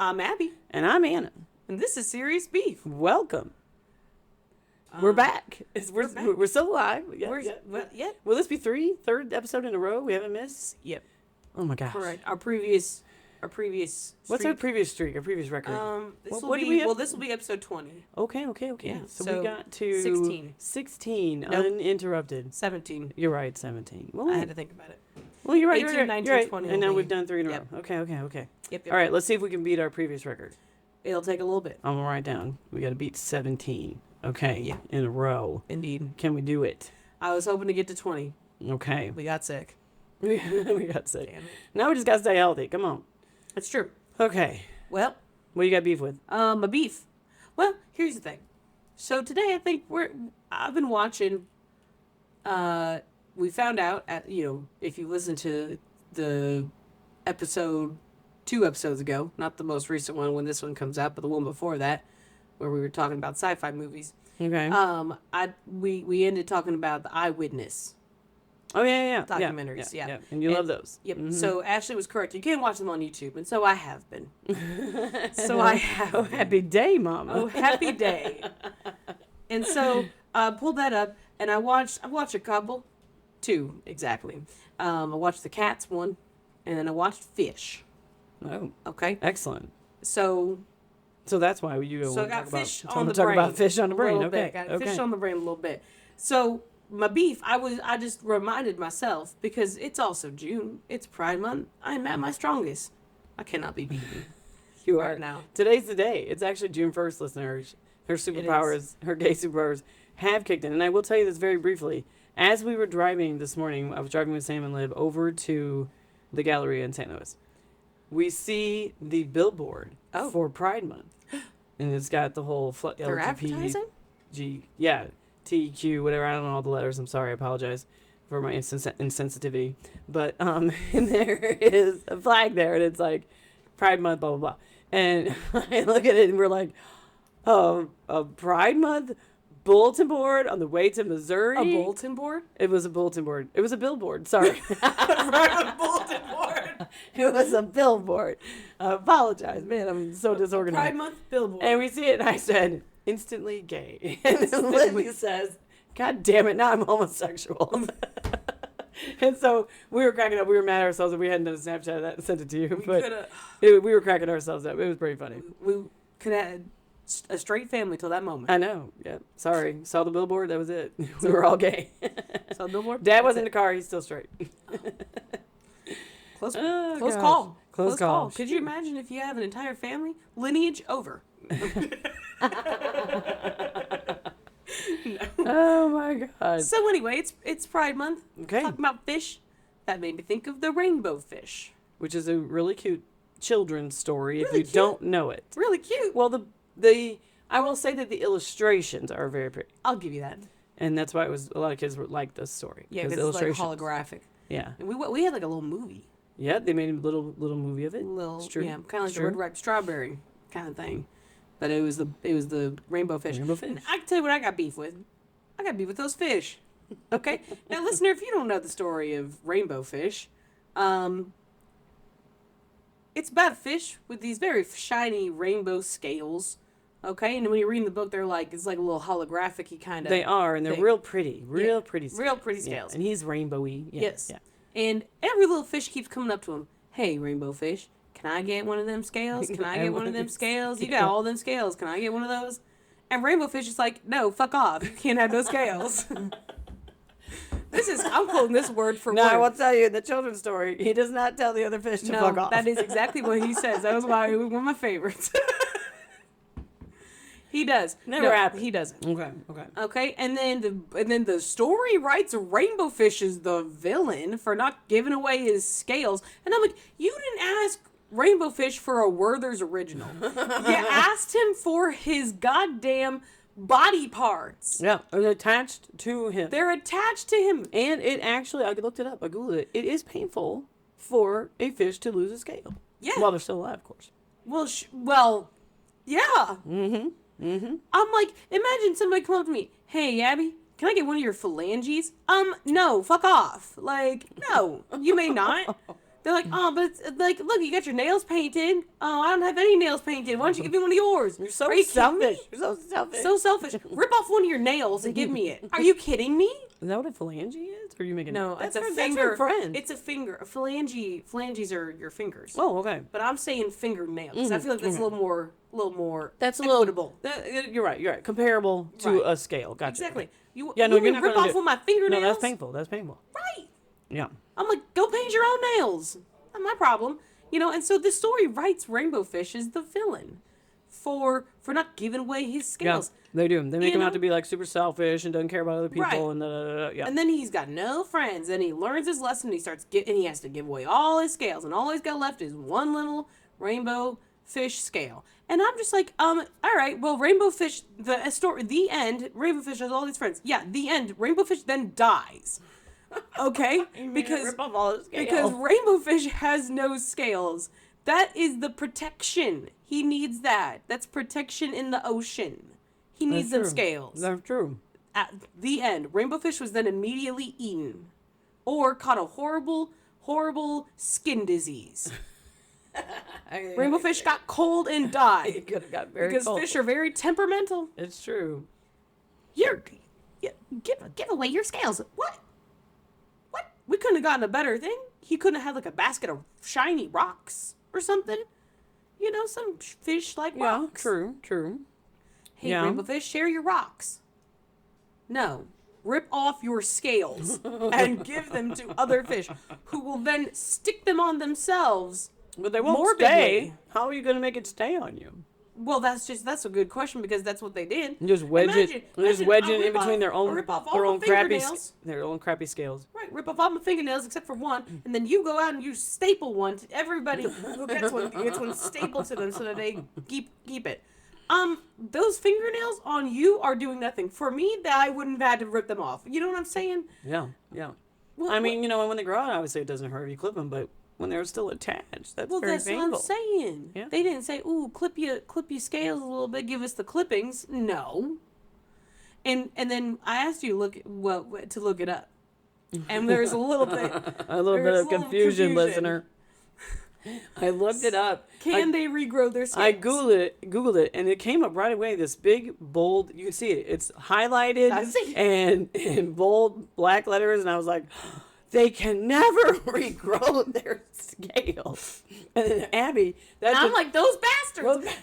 I'm Abby. And I'm Anna. And this is Serious Beef. Welcome. We're back. We're still alive. Yeah. Will this be third episode in a row? We haven't missed? Yep. Oh my gosh. Correct. Our previous What's our previous streak? Our previous record? This What do will we be have? this will be episode 20. Okay. Yeah, So we got to 16. 16 Nope. uninterrupted. 17. You're right, 17. Well, I had to think about it. well, you're right. 18, you're 19, you're right. 20 And now will we've be- done 3 in a Yep. row. Okay. Yep. All right, let's see if we can beat our previous record. It'll take a little bit. I'm going to write down. We got to beat 17. Okay. Yeah. In a row. Indeed. Can we do it? I was hoping to get to 20. Okay. We got sick. we got sick. Damn it. Now we just got to stay healthy. Come on. That's true. Okay. Well, What you got beef with? a beef. Well, here's the thing. So today I think I've been watching, we found out if you listen to the episode 2 episodes ago, not the most recent one when this one comes out, but the one before that, where we were talking about sci-fi movies. Okay. We ended talking about the Eyewitness Oh, yeah. documentaries. Yeah. And you love those. Yep. Mhm. So Ashley was correct. You can watch them on YouTube, and so I have been. So I have. Oh, happy day, Mama. Oh, happy day. And so I pulled that up, and I watched a couple, 2 exactly. I watched the Cats one, and then I watched Fish. Oh, Okay, excellent. so So that's why you I got fish on the talk brain. about fish on the brain. A little Okay. bit. Got okay. fish on the brain a little bit. So my beef, I just reminded myself, because it's also June. It's Pride Month. I'm at my strongest. I cannot be beaten. You right are now. Today's the day. It's actually June 1st, listeners. Her superpowers, her gay superpowers, have kicked in. And I will tell you this very briefly. As we were driving this morning, I was driving with Sam and Liv over to the Galleria in St. Louis. We see the billboard for Pride Month. And it's got the whole They're advertising? TQ, whatever. I don't know all the letters. I'm sorry. I apologize for my insensitivity. But and there is a flag there, and it's like Pride Month, blah, blah, blah. And I look at it, and we're like, a Pride Month bulletin board on the way to Missouri? A bulletin board? It was a bulletin board. It was a billboard. Sorry. A bulletin board. It was a billboard. I apologize. Man, I'm so disorganized. Pride Month billboard. And we see it, and I said, instantly gay. And then Lily says, God damn it, now I'm homosexual. And so we were cracking up. We were mad at ourselves that we hadn't done a Snapchat of that and sent it to you. We were cracking ourselves up. It was pretty funny. We could have had a straight family till that moment. I know. Yeah. Sorry. Saw the billboard. That was it. We were all gay. So billboard. Dad was in the car. He's still straight. Close gosh. call. Close call. Could you imagine if you have an entire family lineage over? Oh my God. So anyway, it's Pride Month. Okay. Talking about fish, that made me think of the rainbow fish. Which is a really cute children's story if Really you cute. don't know it. Really cute. Well, I will say that the illustrations are very pretty. I'll give you that. And that's why a lot of kids would like this story. Yeah, the because it's like holographic. Yeah. And we had like a little movie. Yeah, they made a little movie of it. It's true. Yeah, kind of like It's the true. Red Ripe Strawberry kind of thing. But it was the rainbow fish. Rainbow fish. And I can tell you what I got beef with. I got beef with those fish. Okay? Now, listener, if you don't know the story of rainbow fish, it's about a fish with these very shiny rainbow scales. Okay? And when you read the book, it's like a little holographic-y kind of. They are, and they're thing. real pretty. Real Yeah, pretty scales. real pretty Yeah, scales. and he's rainbowy. Yeah, Yes. Yeah. And every little fish keeps coming up to him. Hey, rainbow fish, can I get one of them scales? Can I get one of them scales? You got all them scales. Can I get one of those? And rainbow fish is like, no, fuck off. You can't have those scales. I'm quoting this word for No, word. I will tell you, in the children's story, he does not tell the other fish to fuck off. That is exactly what he says. That was why it was one of my favorites. He does. Never happened. He doesn't. Okay. Okay, and then the story writes Rainbow Fish is the villain for not giving away his scales, and I'm like, you didn't ask Rainbow Fish for a Werther's original. You asked him for his goddamn body parts. Yeah, they're attached to him. They're attached to him. And it actually, I looked it up, I Googled it. It is painful for a fish to lose a scale. Yeah. While they're still alive, of course. Well, yeah. I'm like, imagine somebody come up to me, hey, Abby, can I get one of your phalanges? No, fuck off. Like, no, you may not. They're like, oh, but it's like, look, you got your nails painted. Oh, I don't have any nails painted. Why don't you give me one of yours? You're so Are you kidding me? selfish. You're so selfish. So selfish. Rip off one of your nails and give me it. Are you kidding me? Is that what a phalange is? Or are you making No, that's it's a for, finger. That's for friends. It's a finger. A phalanges are your fingers. Oh, okay. But I'm saying fingernails. 'Cause I feel like that's a little more. That's a equitable. You're right. You're right. Comparable to Right. a scale. Gotcha. Exactly. You, Yeah, no, you you're want me not to rip gonna off do- with my fingernails? No, that's painful. That's painful. Right. Yeah. I'm like, go paint your own nails. Not my problem. And so this story writes Rainbow Fish as the villain for not giving away his Yeah. scales. They do. They make You him out know? to be like super selfish and doesn't care about other people Right. and yeah. And then he's got no friends, and he learns his lesson. And he has to give away all his scales, and all he's got left is one little rainbow fish scale. And I'm just like, all right, well, Rainbow Fish, the end. Rainbow Fish has all these friends. Yeah, the end. Rainbow Fish then dies. Okay, because rip off all his scales. because Rainbow Fish has no scales. That is the protection. He needs that. That's protection in the ocean. He needs them true. scales. That's true. At the end, Rainbow Fish was then immediately eaten or caught a horrible skin disease. Rainbow Fish got cold and It died could have got very because cold. fish are very temperamental. It's true. Give away your scales. What? We couldn't have gotten a better thing. He couldn't have had like a basket of shiny rocks or something. Some fish like Yeah, rocks. true. Hey, Yeah. Rainbow Fish, share your rocks. No. Rip off your scales and give them to other fish who will then stick them on themselves. But they won't Morbidly. stay. How are you going to make it stay on you? Well, that's a good question because that's what they did. You just wedge it I'll in rip between off- their I'll own rip off all their my own crappy fingernails. their own crappy scales. Right, rip off all my fingernails except for one, and then you go out and you staple one to everybody who gets one stapled to them so that they keep it. Those fingernails on you are doing nothing. For me, that I wouldn't have had to rip them off. You know what I'm saying? Yeah. Well, I mean, when they grow out, obviously it doesn't hurt if you clip them, but when they're still attached, that's very that's painful. what I'm saying. Yeah. They didn't say, "Ooh, clip your scales a little bit, give us the clippings." No. And then I asked you to look it up, and there's a little bit A little bit there's of confusion, listener. I looked it up. Can they regrow their scales? I Googled it, and it came up right away. This big, bold, you can see it. It's highlighted I see. and in bold black letters, and I was like, they can never regrow their scales. And then Abby, And I'm like, those bastards. Well,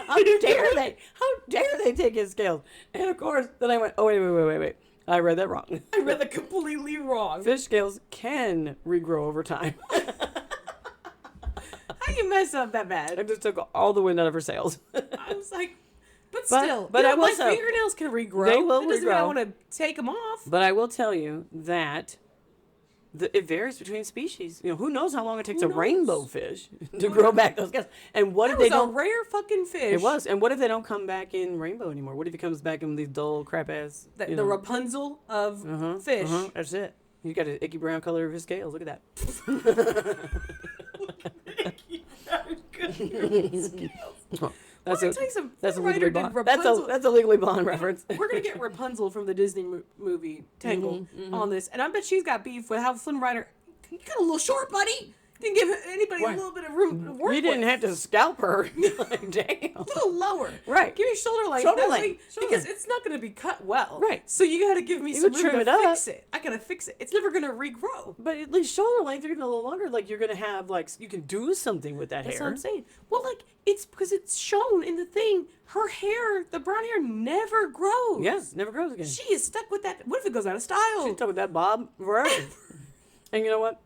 how dare they? How dare they take his scales? And of course, then I went, oh, wait. I read that wrong. I read that completely wrong. Fish scales can regrow over time. How you mess up that I bad? just took all the wind out of her sails. I was like, but still, but I will my say- fingernails can regrow. They will That doesn't mean I regrow. want to take them off. But I will tell you that it varies between species. Who knows how long it takes Who a knows? rainbow fish to grow back those scales? And what That if was they a don't? rare fucking fish. It was. And what if they don't come back in rainbow anymore? What if he comes back in these dull crap ass? The Rapunzel of fish. That's it. You got an icky brown color of his scales. Look at that. That's We're a gonna take some. that's a the writer legally did blonde. That's a Rapunzel. that's a legally blonde reference. We're gonna get Rapunzel from the Disney movie Tangled on this, and I bet she's got beef with how Flynn Rider. You got a little short, buddy. Didn't give anybody Why? a little bit of room to work You didn't with. have to scalp her. Like, damn. A little lower. Right. Give me shoulder length. Shoulder That length. way- Shoulder because length. it's not going to be cut well. Right. So you got to give me You some could room trim to it up. fix it. I got to fix it. It's never going to regrow. But at least shoulder length, you're getting a little longer. Like you're gonna have you can do something with that That's hair. what I'm saying. Well, it's because it's shown in the thing. Her hair, the brown hair, never grows. Yes, never grows again. She is stuck with that. What if it goes out of style? She's stuck with that bob forever. And you know what?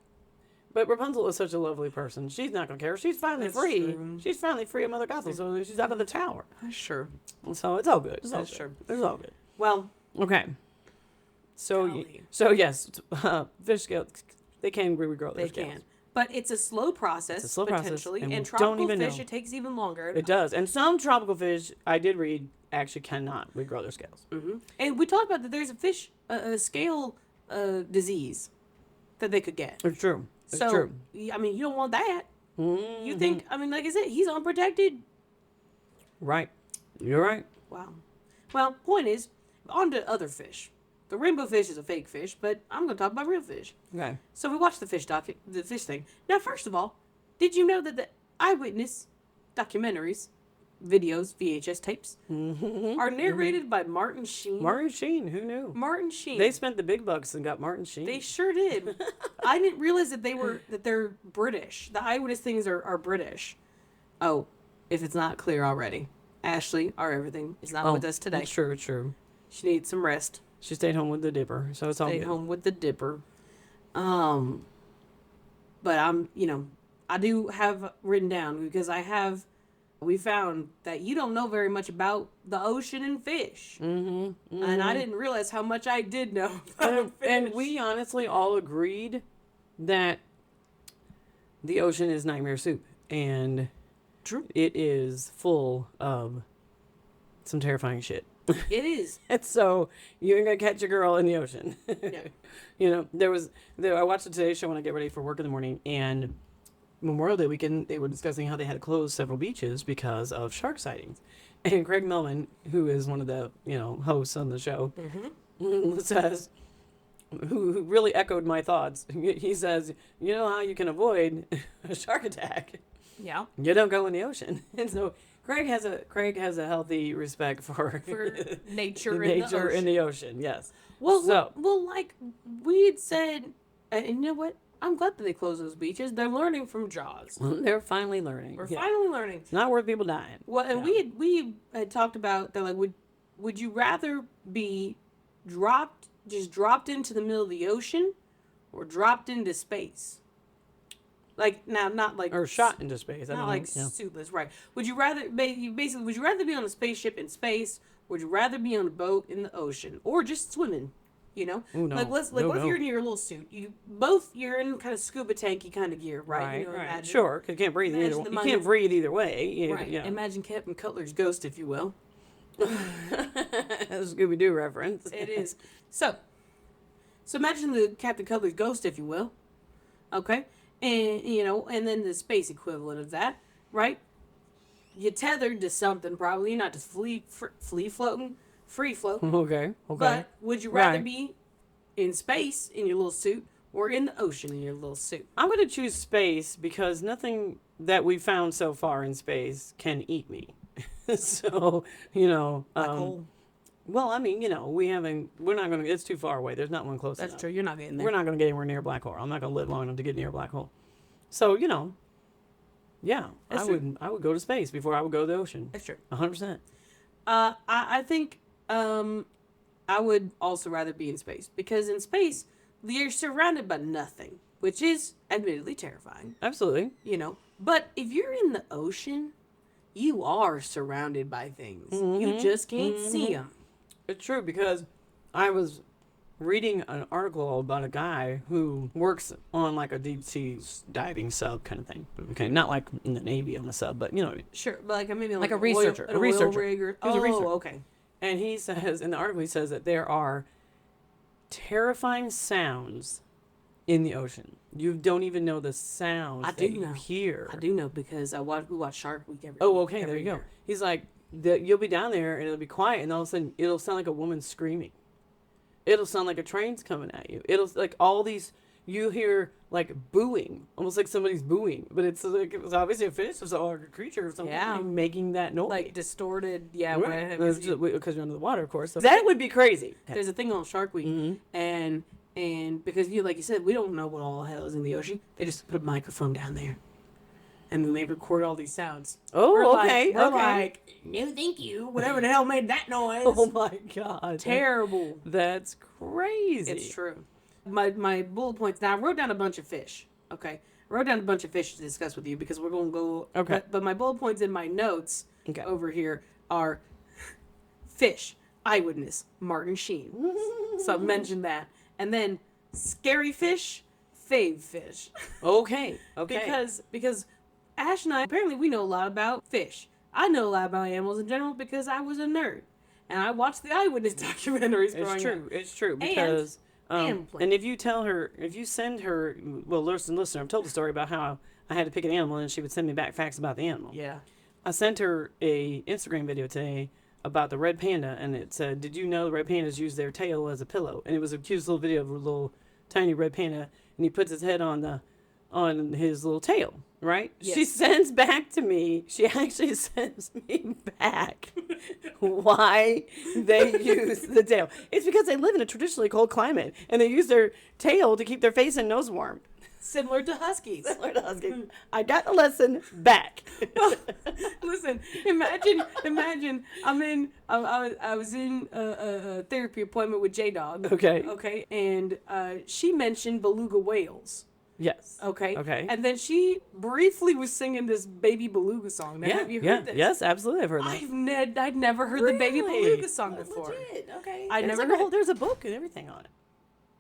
But Rapunzel is such a lovely person. She's not gonna care. She's finally That's free. true. She's finally free of Mother Gothel, so she's out of the tower. Sure. So it's all good. It's all That's good. true. It's all good. Well, Okay. So Golly. yes, fish scales they can regrow their they scales. can. But it's a slow process, It's a slow process, potentially. and And we don't tropical even fish, know. it takes even longer. It does, and some tropical fish I did read actually cannot regrow their scales. And we talked about that there's a fish, a scale disease that they could get. It's true. It's So, true. I mean, you don't want that. Mm-hmm. You think, I mean, like I said, he's unprotected. Right. You're right. Wow. Well, point is, on to other fish. the rainbow fish is a fake fish, but I'm going to talk about real fish. Okay. So we watched the fish thing. Now, first of all, did you know that the eyewitness documentaries, videos, VHS tapes, are narrated by Martin Sheen? Martin Sheen, who knew? Martin Sheen. They spent the big bucks and got Martin Sheen. They sure did. I didn't realize that they're British. The eyewitness things are British. Oh, if it's not clear already, Ashley, our everything, is not with us today. It's true, it's true. She needs some rest. She stayed home with the dipper, so it's all Stayed good. home with the dipper. But I do have written down because we found that you don't know very much about the ocean and fish. Mm-hmm. And I didn't realize how much I did know about fish. And we honestly all agreed that the ocean is nightmare soup. And True. It is full of some terrifying shit. It is. And so you ain't gonna catch a girl in the ocean. Yeah. I watched the Today Show when I get ready for work in the morning, and Memorial Day weekend, they were discussing how they had to close several beaches because of shark sightings. And Craig Millman, who is one of the, hosts on the show, says, who really echoed my thoughts. He says, you know how you can avoid a shark attack? Yeah. You don't go in the ocean. And so Craig has a healthy respect for nature, in the ocean. Yes. Well, like we had said, and you know what? I'm glad that they closed those beaches. They're learning from Jaws. They're finally learning. We're finally learning. It's not worth people dying. Well, and we had talked about that. Like, would you rather be dropped into the middle of the ocean, or dropped into space? Like now, not like or shot into space. Not like suitless, right? Would you rather basically? Would you rather be on a spaceship in space? Would you rather be on a boat in the ocean, or just swimming? Ooh, no. Like let's you're in your little suit. You're in kind of scuba tanky kind of gear, right? Right. Imagine, Sure, because you can't breathe either. You can't breathe either way. Right. Yeah. Imagine Captain Cutler's ghost, if you will. Scooby Doo reference. It is. So imagine the Captain Cutler's ghost, if you will. Okay, and and then the space equivalent of that, right? You're tethered to something, probably. You're not just free floating. Okay. But would you rather be in space in your little suit or in the ocean in your little suit? I'm going to choose space because nothing that we've found so far in space can eat me. So, Black hole. Well, I mean, we're not going to, it's too far away. There's not one close enough. That's true. You're not getting there. We're not going to get anywhere near a black hole. I'm not going to live long enough to get near a black hole. So, yeah, I would go to space before I would go to the ocean. That's true. 100%. I think I would also rather be in space because in space you're surrounded by nothing, which is admittedly terrifying. Absolutely. But if you're in the ocean, you are surrounded by things. You just can't see them. It's true because I was reading an article about a guy who works on like a deep sea diving sub kind of thing. Okay, not like in the Navy on a sub, but you know what I mean. Sure, but maybe like a researcher. A researcher. Rig or, he was a researcher. Okay. And he says, in the article, he says that there are terrifying sounds in the ocean. You don't even know the sounds that you hear. I do know because we watch Shark Week every there you go. He's like, you'll be down there and it'll be quiet and all of a sudden it'll sound like a woman screaming. It'll sound like a train's coming at you. It'll like all these, you hear like booing, almost like somebody's booing, but it's like, it was obviously a fish or a creature or something making that noise. Like distorted, because you're under the water, of course. So that would be crazy. There's a thing on Shark Week, and because like you said, we don't know what all the hell is in the ocean. They just put a microphone down there, and then they record all these sounds. Oh, we're okay. We're like, no, thank you. Whatever the hell made that noise. Oh my God. Terrible. That's crazy. It's true. My bullet points. Now I wrote down a bunch of fish. Okay, I wrote down a bunch of fish to discuss with you because we're going to go. Okay. But my bullet points in my notes over here are fish, eyewitness, Martin Sheen. So I mentioned that, and then scary fish, fave fish. Okay. Because Ash and I apparently we know a lot about fish. I know a lot about animals in general because I was a nerd, and I watched the eyewitness documentaries growing up. It's true because. And if you send her, well, listener, I've told the story about how I had to pick an animal and she would send me back facts about the animal. Yeah. I sent her a Instagram video today about the red panda, and it said, "Did you know red pandas use their tail as a pillow?" And it was a cute little video of a little tiny red panda, and he puts his head on his little tail. Right? Yes. She sends back to me. She actually sends me back why they use the tail. It's because they live in a traditionally cold climate, and they use their tail to keep their face and nose warm. Similar to huskies. Similar to huskies. I got the lesson back. Listen, imagine. I was in a therapy appointment with J Dog. Okay. Okay, and she mentioned beluga whales. Yes. Okay. Okay. And then she briefly was singing this Baby Beluga song. Now, have you heard this? Yes, absolutely. I've heard that. I'd never heard the Baby Really? Beluga song That's before. legit. Okay. I There's never like heard a whole, it. there's a book and everything on it.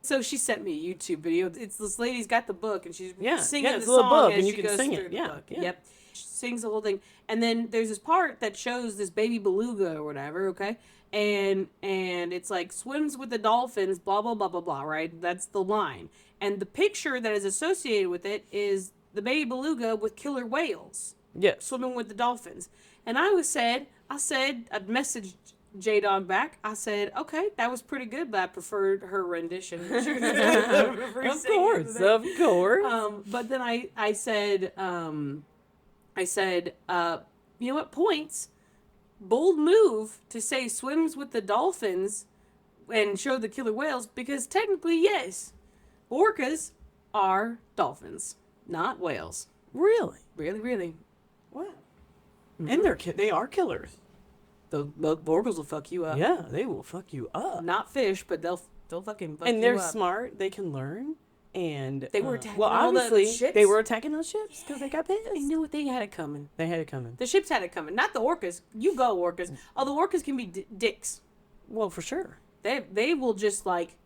So she sent me a YouTube video. It's this lady's got the book and she's singing it's the a little song book as and you she can goes sing through it. the Yeah, book. yeah. Yep. She sings the whole thing. And then there's this part that shows this baby beluga or whatever, okay? And it's like swims with the dolphins, blah blah blah blah blah, right? That's the line. And the picture that is associated with it is the baby beluga with killer whales Yes. swimming with the dolphins. And I said, I'd messaged J Dog back. I said, okay, that was pretty good, but I preferred her rendition. Of course. But then I said, you know what? Points. Bold move to say swims with the dolphins and show the killer whales because technically, yes, orcas are dolphins, not whales. Really? Really, really. Wow. And they are killers. The orcas will fuck you up. Yeah, they will fuck you up. Not fish, but they'll fucking fuck you up. And they're smart. They can learn. And They were attacking well, all the obviously ships. they were attacking those ships because they got pissed. They knew what they had it coming. They had it coming. The ships had it coming, not the orcas. You go orcas. Oh, the orcas can be dicks. Well, for sure. They will just like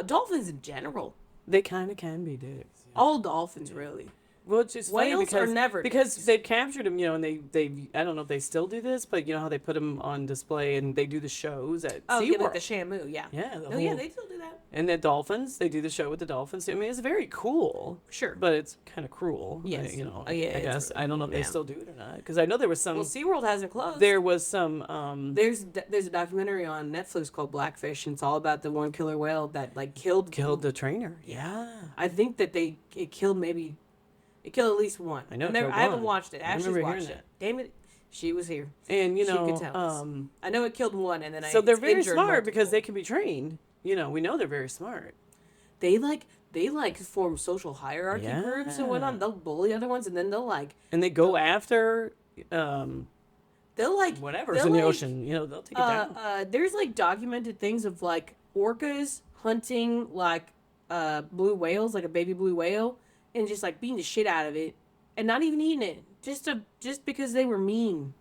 dolphins in general. They kind of can be dicks. All dolphins really. Well, it's just funny Whales are because never because dicks. they captured them, and they I don't know if they still do this, but you know how they put them on display and they do the shows at Oh, SeaWorld. yeah, like the Shamu, yeah. Yeah, the Oh, yeah, whole- they still do that. And the dolphins, they do the show with the dolphins. I mean, it's very cool. Sure. But it's kind of cruel. Yes. I Yeah, it's guess. really I don't know if cool, they yeah. still do it or not. Because I know there was some. Well, SeaWorld hasn't closed. There was some. There's a documentary on Netflix called Blackfish, and it's all about the one killer whale that like killed the trainer. Yeah. I think that it killed at least one. I know it I haven't killed one. watched it. I Ashley's remember watched hearing it. Damn it, she was here. And She could tell us. um, I know it killed one, and then so they're very injured smart multiple. because they can be trained. We know they're very smart. they form social hierarchy groups and whatnot. They'll bully other ones, and then And they go after whatever's they'll in the like, ocean. They'll take it down. There's like documented things of like orcas hunting like blue whales, like a baby blue whale, and just like beating the shit out of it, and not even eating it, just because they were mean,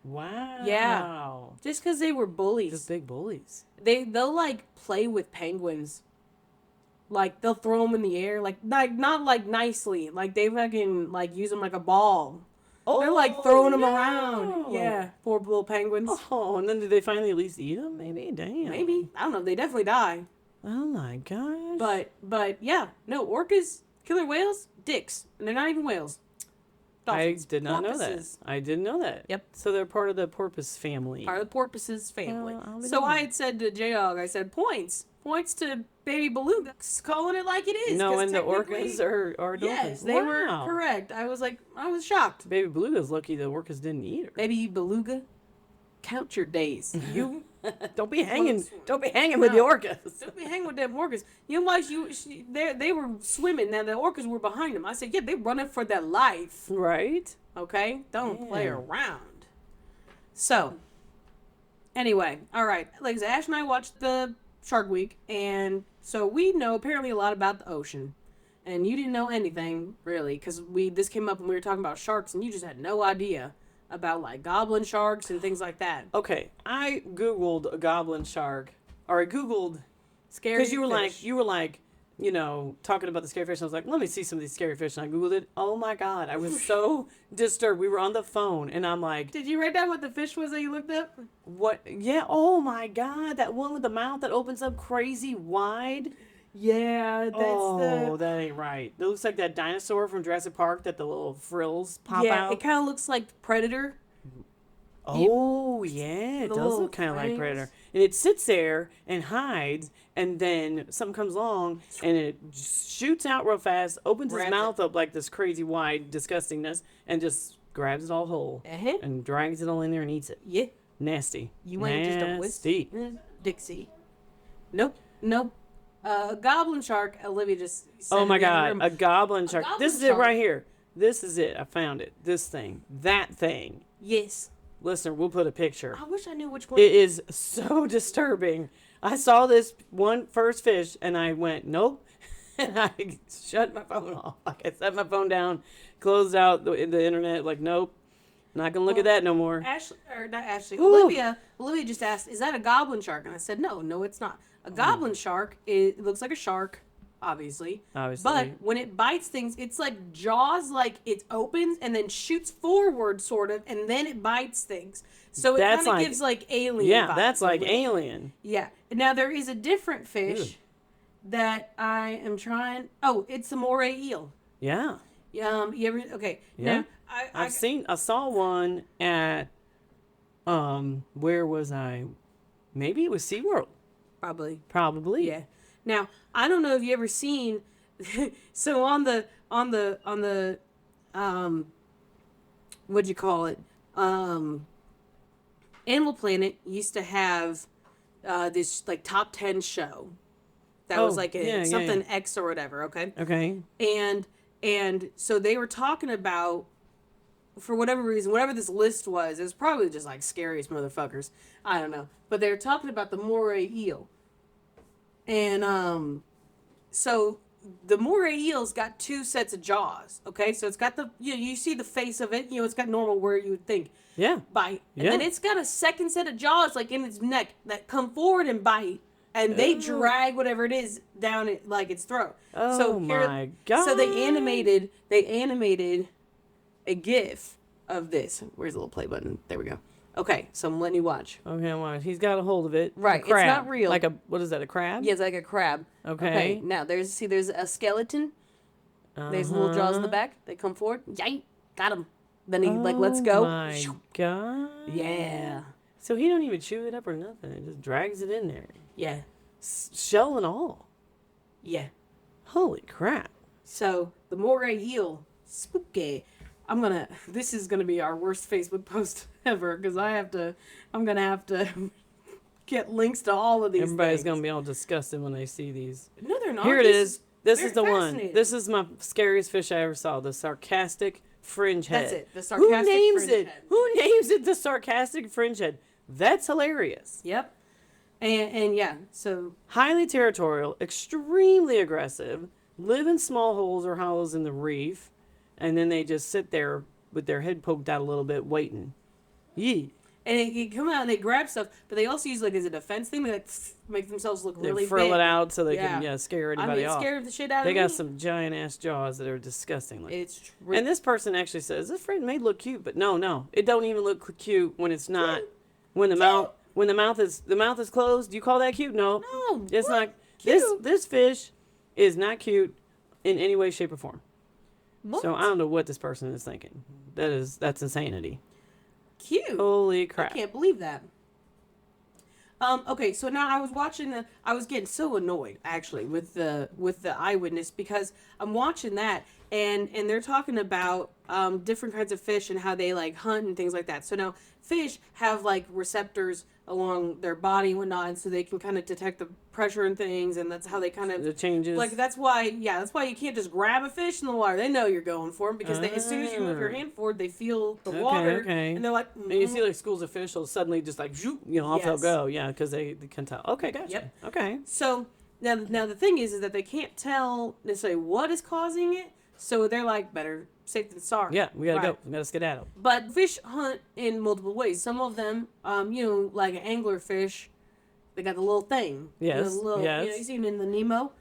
Wow. just because they were bullies. Just big bullies. They'll like play with penguins. Like they'll throw them in the air, like not like nicely, like they fucking like use them like a ball. They're like throwing them around. Yeah, poor little penguins. Oh, and then did they finally at least eat them? Maybe. Damn. Maybe, I don't know. They definitely die. Oh my gosh. But yeah, no, orcas, killer whales, dicks, and they're not even whales. Dolphins, I did not know porpoises. that. I didn't know that. Yep. So they're part of the porpoise family. Part of the porpoises family. Well, I'll be So darned. I had said to J-Dog, I said points to baby beluga, calling it like it is. No, 'cause and the technically- orcas are dolphins. Yes, they were Wow. correct. I was shocked. Baby beluga's lucky the orcas didn't eat her. Baby beluga, count your days. You Don't be hanging. swim. Don't be hanging with the No. orcas. don't be hanging with them orcas. You know why they were swimming. Now the orcas were behind them. I said, yeah, they running for their life. Right. Okay, don't play Yeah. around. So, anyway, all right. Like Ash and I watched the Shark Week, and so we know apparently a lot about the ocean, and you didn't know anything really because this came up when we were talking about sharks, and you just had no idea about like goblin sharks and things like that. Okay, I googled a goblin shark, or I googled Scary. because you were fish. like, talking about the scary fish. And I was like, let me see some of these scary fish, and I googled it. Oh my god, I was so disturbed. We were on the phone, and I'm like, Did you write down what the fish was that you looked up? what? Yeah. Oh my god, that one with the mouth that opens up crazy wide. Yeah, That ain't right. It looks like that dinosaur from Jurassic Park that the little frills pop yeah. out. It kind of looks like Predator. Oh, yeah, it the does little look kind of like fangs. Predator. And it sits there and hides, and then something comes along and it shoots out real fast, opens his Grabs mouth up like this crazy wide disgustingness, and just grabs it all whole Uh-huh. and drags it all in there and eats it. Yeah. Nasty. You ain't just a Nasty. Dixie. Nope. Nope. Goblin shark. Olivia just. Oh sent my it in the God, room. a goblin shark. goblin This is it shark. right here. This is it. I found it. This thing. That thing. Yes. Listener, we'll put a picture. I wish I knew which one. It is so disturbing. I saw this one first fish and I went, nope. And I shut my phone off. Like I set my phone down, closed out the internet. Like, nope. Not going to look at that no more. Ashley, or not Ashley. Ooh. Olivia just asked, "Is that a goblin shark?" And I said, "No, it's not. A goblin shark. It looks like a shark, obviously. Obviously. But when it bites things, it's like jaws, like it opens and then shoots forward, sort of, and then it bites things. So it That's kind of like- gives like alien. Yeah, vibes that's a like little. Alien. Yeah. Now there is a different fish Ew. that I am trying. Oh, it's the moray eel. Yeah. You ever? Okay. Yeah. Now I I saw one at, where was I? Maybe it was SeaWorld. Probably. Yeah. Now, I don't know if you ever seen so on the what'd you call it? Animal Planet used to have this like top 10 show. That was Oh, like yeah, something yeah. X or whatever, okay? Okay. And so they were talking about, for whatever reason, whatever this list was, it was probably just like scariest motherfuckers. I don't know. But they were talking about the moray eel. And so the moray eel's got two sets of jaws. Okay, so it's got the you see the face of it. It's got normal where you would think Yeah. bite, and Yeah. then it's got a second set of jaws like in its neck that come forward and bite, and they Ooh. drag whatever it is down it like its throat. Oh so my God. So they animated a GIF of this. Where's the little play button? There we go. Okay, so I'm letting you watch. Okay, well, he's got a hold of it. Right, A it's crab. not real. Like what is that, a crab? Yeah, it's like a crab. Okay. Now there's a skeleton. There's little jaws in the back. They come forward. Yay! Got him. Then he let's go. Oh my God. Yeah. So he don't even chew it up or nothing. It just drags it in there. Yeah. Shell and all. Yeah. Holy crap. So the moray eel, spooky. This is gonna be our worst Facebook post ever because I'm gonna have to get links to all of these. Everybody's things. going to be all disgusted when they see these. No, they're not. Here it is. This very is the one. fascinating. This is my scariest fish I ever saw. The sarcastic fringe head. That's it. The Who sarcastic names fringe it? head. Who names it the sarcastic fringe head? That's hilarious. Yep. And yeah, so Highly territorial, extremely aggressive, live in small holes or hollows in the reef, and then they just sit there with their head poked out a little bit, waiting. Yee. and it come out and they grab stuff, but they also use like as a defense thing. They like make themselves look They really frill big. it out so they can scare I anybody mean, it off. scared the shit out They of got me. some giant ass jaws that are disgusting. It's And this person actually says this friend may look cute, but no, it don't even look cute when it's not. When the mouth is closed. Do you call that cute? No, no, it's what? not. Cute. This fish is not cute in any way, shape, or form. What? So I don't know what this person is thinking. That's insanity. Cute. Holy I crap! can't believe that. Okay, so now I was watching I was getting so annoyed actually with the eyewitness because I'm watching that and they're talking about different kinds of fish and how they like hunt and things like that. So now fish have like receptors along their body and whatnot, and so they can kind of detect the pressure and things, and that's how they kind of The changes. like that's why you can't just grab a fish in the water. They know you're going for them because as soon as you move your hand forward, they feel the water, okay. and they're like, And you see like schools of fish will suddenly just like zoop, off they'll Yes. go. Yeah, because they can tell. Okay, gotcha. Yep. Okay. So now the thing is that they can't tell necessarily what is causing it. So they're like, better safe than sorry. Yeah, we gotta Right. go. We gotta skedaddle. But fish hunt in multiple ways. Some of them, like an angler fish, they got the little thing. Yes, The little, yes. you seen it in the Nemo?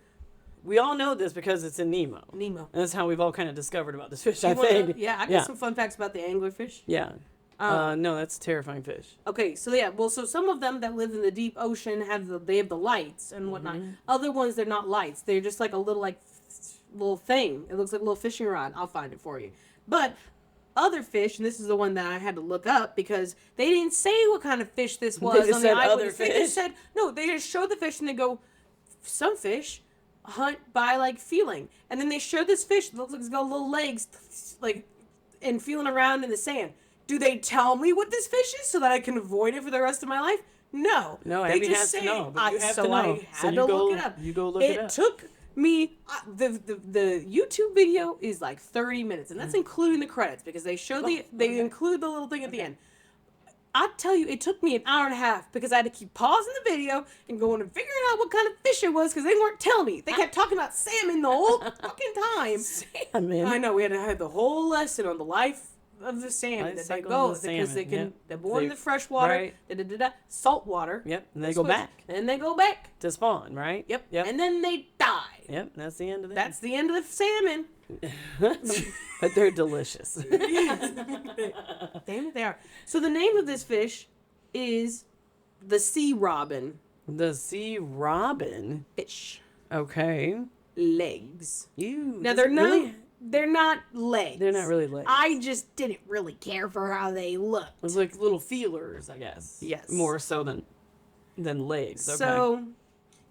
We all know this because it's in Nemo. Nemo. And that's how we've all kind of discovered about this fish. You I wanna- think. Yeah, I got Yeah. some fun facts about the angler fish. Yeah. No, that's a terrifying fish. Okay, so yeah, well, so some of them that live in the deep ocean have the lights and whatnot. Mm-hmm. Other ones they're not lights; they're just like a little thing. It looks like a little fishing rod. I'll find it for you. But other fish, and this is the one that I had to look up because they didn't say what kind of fish this was just on the said other eyewitness. They fish. just said, no, they just showed the fish and they go, some fish hunt by like feeling. And then they show this fish that looks like it's got little legs, like, and feeling around in the sand. Do they tell me what this fish is so that I can avoid it for the rest of my life? No. No, they Abby just has to say, know, but you have so to know. I had So you to go- look it up. you go look it up. It took me the YouTube video is like 30 minutes, and that's including the credits because they show they include the little thing at the end. I tell you, it took me an hour and a half because I had to keep pausing the video and going and figuring out what kind of fish it was because they weren't telling me. They kept talking about salmon the whole fucking time. Salmon. I know we had to have the whole lesson on the life of the salmon Life that they cycle go of the because they salmon, can yep. they're born in They- the fresh water, right. salt water. Yep, and they go switch, back and they go back. to spawn, right? Yep. Yep. And then they die. Yep, that's the end of that. That's the end of the salmon. But they're delicious. Damn it, they are. So the name of this fish is the sea robin The sea robin. fish. Okay. Legs. You. Now does they're it not. really- They're not legs. They're not really legs. I just didn't really care for how they looked. It's like little feelers, I guess. Yes. More so than legs. Okay. So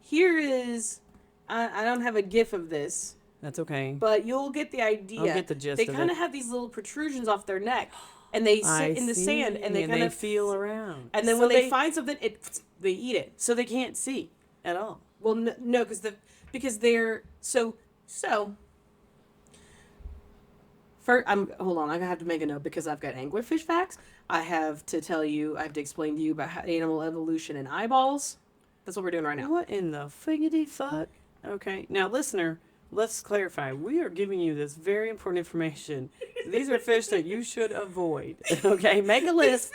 here is. I don't have a GIF of this, that's okay. but you'll get the idea. I'll get the gist They of kind it. of have these little protrusions off their neck, and they sit I in the see, sand, and they kind of feel around. And then So when they find something, they eat it. so they can't see at all. Well, no, because they're so. First, hold on. I have to make a note because I've got anglerfish facts. I have to explain to you about animal evolution and eyeballs. That's what we're doing right now. What in the figgity fuck? Okay. Now, listener, let's clarify. We are giving you this very important information. These are fish that you should avoid. Okay. Make a list.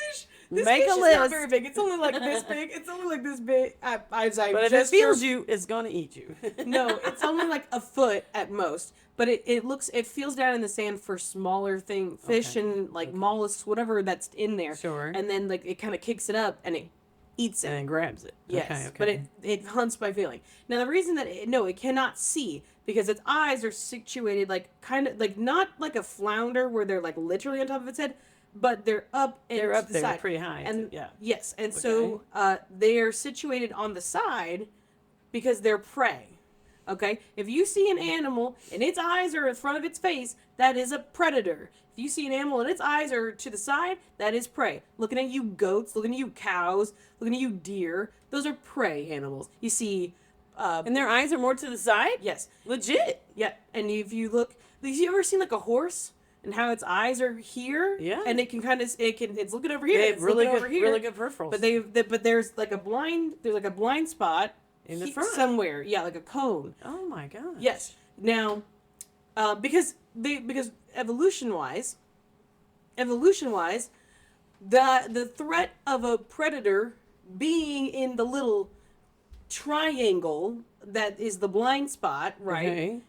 This Make fish a is list. not very big. It's only like this big. It's only like this big. But if it feels you, it's going to eat you. No, it's only like a foot at most. But it feels down in the sand for smaller fish Okay. and like mollusks, whatever that's in there. Sure. And then like it kind of kicks it up and it eats it. And then grabs it. Yes, Okay. but it hunts by feeling. Now the reason that it cannot see because its eyes are situated like kind of like not like a flounder where they're like literally on top of its head, but they're up and They're to up the there side. pretty high. And yeah. yes, and so they are situated on the side because they're prey. Okay, if you see an animal and its eyes are in front of its face, that is a predator. If you see an animal and its eyes are to the side, that is prey. Looking at you goats, looking at you cows, looking at you deer, those are prey animals. You see, And their eyes are more to the side? yes, Legit. yeah. And if you look, have you ever seen like a horse and how its eyes are here? Yeah. And it can kind of, it's looking over here. They have it's really looking good, over here. really good peripherals. But there's like a blind spot In the front. somewhere. Yeah, like a cone. Oh my god. Yes. Now, because evolution wise, the threat of a predator being in the little triangle that is the blind spot, right? Okay.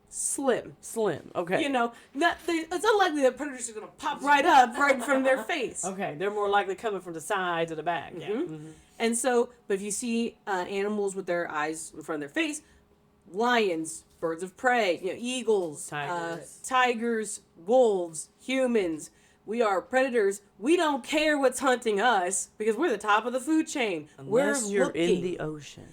Slim. Slim. Okay. You know, it's unlikely that predators are going to pop right up right in front of their face. Okay. They're more likely coming from the side to the back. Yeah. Mhm. And so, but if you see animals with their eyes in front of their face, lions, birds of prey, eagles, tigers, wolves, humans, we are predators. We don't care what's hunting us because we're the top of the food chain. Unless we're you're looking. in the ocean.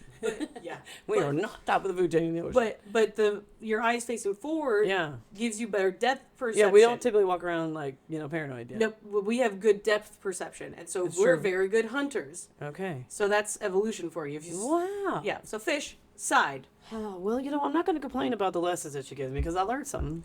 Yeah, We are not top of the food chain in the ocean. but your eyes facing forward yeah. gives you better depth perception. Yeah, we don't typically walk around like, paranoid. Yeah. No, we have good depth perception, and so That's we're true. very good hunters. Okay. So that's evolution for you. If you Wow. yeah, so fish side. Oh, well, I'm not going to complain about the lessons that you give me because I learned something.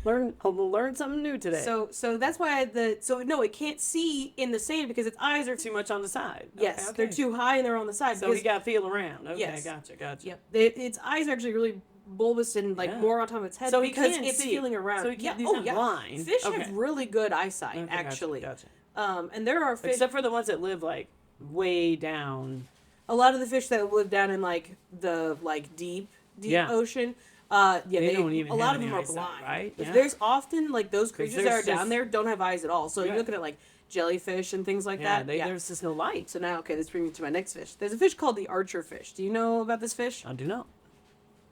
I'll learn something new today. So that's why it can't see in the sand because its eyes are too much on the side. yes, Okay. they're too high and they're on the side. So because, we got to feel around. Okay, Yes. gotcha. yep, its eyes are actually really bulbous and like Yeah. more on top of its head So he because can it's see. feeling around. So he yeah, can, he's oh not yeah. blind. Fish Okay. have really good eyesight Okay, actually. Gotcha. And there are fish. Except for the ones that live like way down. A lot of the fish that live down in like the deep Yeah. ocean. They don't even a lot have of them any are eyesight, blind. right? But Yeah. there's often like those creatures that are there's down just- there don't have eyes at all. So Yeah. you're looking at like jellyfish and things like that. There's just no light. So now, okay, this brings me to my next fish. There's a fish called the archer fish. Do you know about this fish? I do not.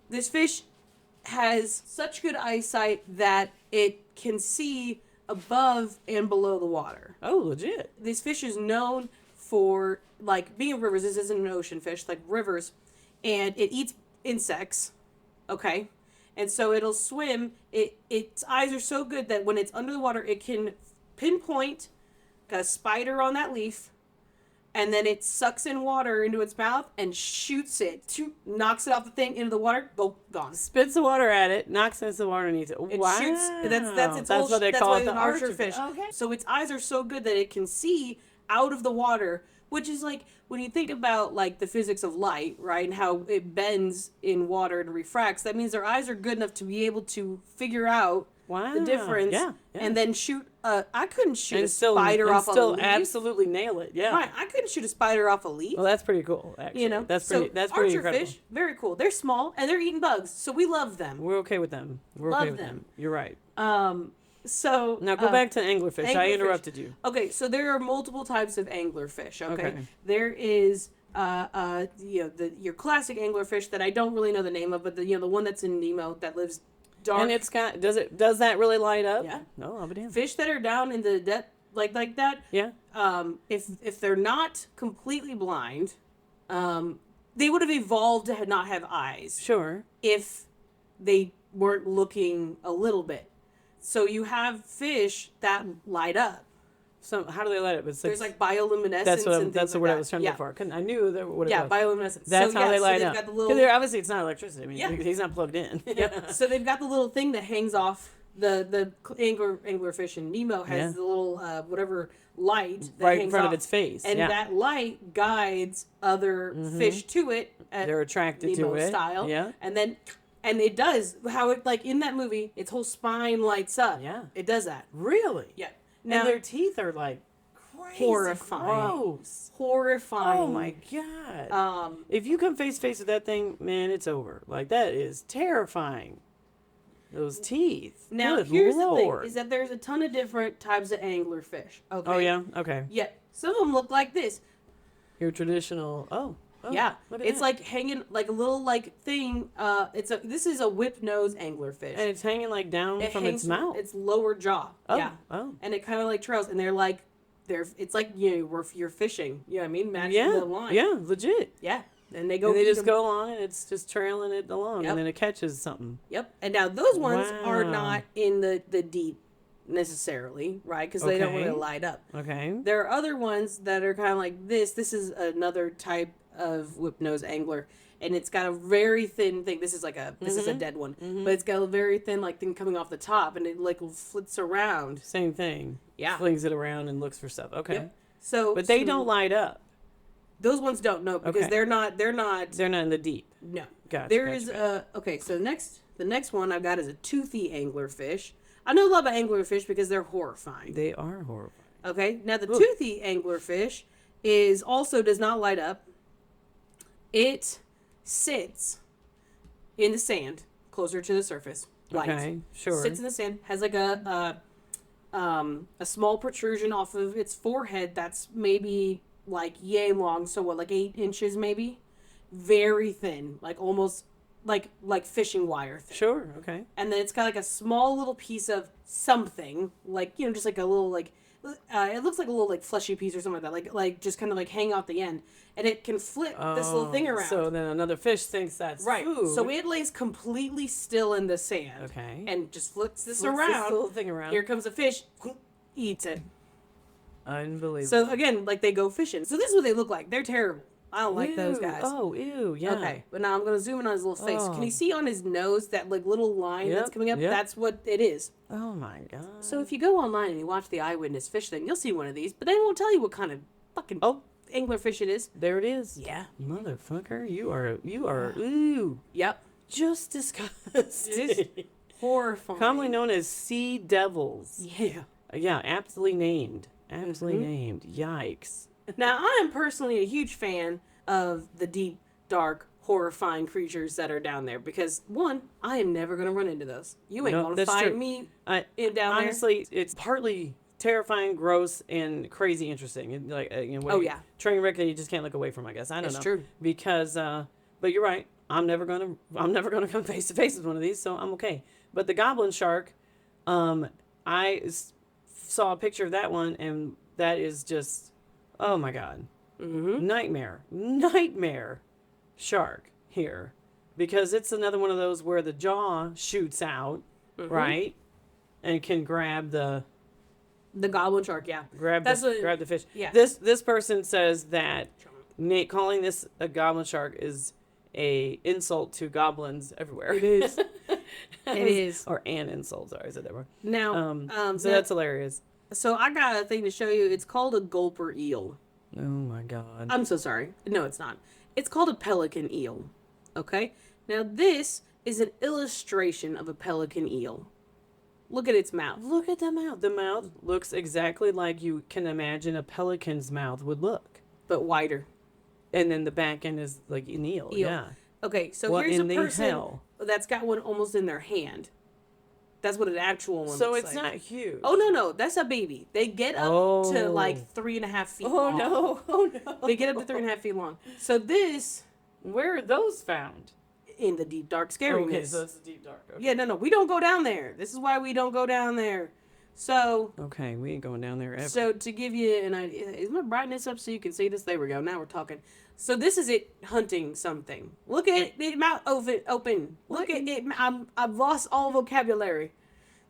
This fish has such good eyesight that it can see above and below the water. Oh, legit. This fish is known for, like, being in rivers. This isn't an ocean fish, like rivers. And it eats insects, okay? And so it'll swim. Its eyes are so good that when it's under the water, it can pinpoint a spider on that leaf, and then it sucks in water into its mouth and shoots it, knocks it off the thing into the water, gone. Spits the water at it, knocks it into the water and eats it. It Wow. shoots. That's what they call why it, the an archer archer fish. Okay. So its eyes are so good that it can see out of the water, which is like when you think about like the physics of light, right, and how it bends in water and refracts. That means their eyes are good enough to be able to figure out Wow. the difference, Yeah. and then shoot. I couldn't shoot And a still, spider and off a still leaf. absolutely nail it. Yeah. Right, I couldn't shoot a spider off a leaf. Well, that's pretty cool. Actually, You know, that's so pretty. That's pretty archer incredible. fish, very cool. They're small and they're eating bugs, so we love them. We're okay with them. We're Love okay with them. them. You're right. So Now go back to anglerfish. I anglerfish. interrupted you. Okay, so there are multiple types of anglerfish. Okay, Okay. there is your classic anglerfish that I don't really know the name of, but the one that's in Nemo that lives dark. And it's got. Does that really light up? Yeah. No, I'll be damned. Fish that are down in the depth like that. Yeah. If they're not completely blind, they would have evolved to not have eyes Sure. if they weren't looking a little bit. So you have fish that light up. So how do they light up? It's There's like bioluminescence. that's what and that's things the like word that. I was trying to yeah. look for. I knew that what it Yeah, was. bioluminescence. That's so, how yeah, they light so they've up. got the 'Cause little, obviously it's not electricity. I mean, Yeah. he's not plugged in. Yep. So they've got the little thing that hangs off the anglerfish, and Nemo has Yeah. the little whatever light that Right in hangs front off, of its face. and yeah. that light guides other fish to it. They're attracted Nemo to it. style. Yeah. And it does how it, like in that movie, its whole spine lights up. Yeah. It does that. Really? Yeah. And their teeth are like crazy Horrifying. gross. horrifying. Oh my god. Um, If you come face to face with that thing, man, it's over. Like that is terrifying. Those teeth. now Good here's Lord. the thing: is that there's a ton of different types of anglerfish. Okay. Oh yeah. Okay. Yeah. Some of them look like this. Your traditional. Oh. Yeah. Look at It's that. like hanging like a little like thing. This is a whip nose anglerfish. And it's hanging like down It from hangs its mouth. Its lower jaw. Oh, Yeah. oh. And it kind of like trails, and it's like you're fishing. You know what I mean? Matching Yeah. the line. Yeah. Legit. Yeah. And they go. And they eat just 'em. go along, and it's just trailing it along, Yep. and then it catches something. Yep. And now those ones are Wow. not in the deep necessarily, right? Because they don't Okay. really light up. Okay. There are other ones that are kind of like this. This is another type of whip nose angler, and it's got a very thin thing. This is a dead one, but it's got a very thin like thing coming off the top, and it like flits around. Same thing. Yeah. Flings it around and looks for stuff. Okay. Yep. So, But they so don't light up. Those ones don't know because Okay. they're not. They're not in the deep. No. Gotcha. There gotcha, is gotcha. okay. So the next one I've got is a toothy anglerfish. I know a lot about anglerfish because they're horrifying. They are horrifying. Okay. Now the Ooh. toothy anglerfish does not light up. It sits in the sand closer to the surface. Light. Okay. Sure. Sits in the sand. Has like a small protrusion off of its forehead that's maybe like yay long. So what, like 8 inches maybe? Very thin, like almost like fishing wire thin. Sure. Okay. And then it's got like a small little piece of something, like just like a little like it looks like a little like fleshy piece or something like that, like just kind of like hang off the end, and it can flip this little thing around. So then another fish thinks that's Right. food. So it lays completely still in the sand. Okay. And just flips this Flips around. this little thing around. Here comes a fish, eats it. Unbelievable. So again, like they go fishing. So this is what they look like. They're terrible. I don't like those Ew. guys. Oh, ew. Yeah. Okay, but now I'm gonna zoom in on his little face. Oh. Can you see on his nose that like little line that's Yep, coming up? yep. That's what it is. Oh my god. So if you go online and you watch the Eyewitness Fish thing, you'll see one of these, but they won't tell you what kind of fucking Oh, anglerfish it is. there it is. Yeah. Motherfucker, you are ooh, Yep. just disgusting. Horrifying. Commonly known as sea devils. Yeah. Yeah, aptly named. Aptly Mhm. named. Yikes. Now I am personally a huge fan of the deep, dark, horrifying creatures that are down there because one, I am never gonna run into those. You ain't No, gonna that's find true. me I down there. honestly, it's partly terrifying, gross, and crazy interesting. And like Oh, yeah. train wreck that you just can't look away from. I guess I don't It's know. true. Because but you're right. I'm never gonna come face to face with one of these, so I'm okay. But the goblin shark, saw a picture of that one, and that is just, oh my God. Mm-hmm. Nightmare shark here. Because it's another one of those where the jaw shoots out, right? And can grab the goblin shark, yeah. grab the fish. Yeah. This person says that calling this a goblin shark is a insult to goblins everywhere. It is. It is. Or an insult. Sorry, I said that wrong. Now, So that's hilarious. So I got a thing to show you. It's called a gulper eel. Oh my God. I'm so sorry. No, it's not. It's called a pelican eel. Okay? Now, this is an illustration of a pelican eel. Look at its mouth. Look at the mouth. The mouth looks exactly like you can imagine a pelican's mouth would look. But wider. And then the back end is like an eel. Yeah. Okay, so What here's in a the person hell? that's got one almost in their hand. That's what an actual one So looks it's like. not huge. Oh, no. That's a baby. They get up to like 3.5 feet long. no. Oh no. They get up to 3.5 feet long. So this, Where are those found? in the deep, dark scariness. Okay, so it's a deep dark. Okay. Yeah, no. We don't go down there. This is why we don't go down there. So, Okay, we ain't going down there ever. so to give you an idea, is my brightness up so you can see this? There we go. Now we're talking. So this is it hunting something. Look at it, mouth open. Look at it. I've lost all vocabulary.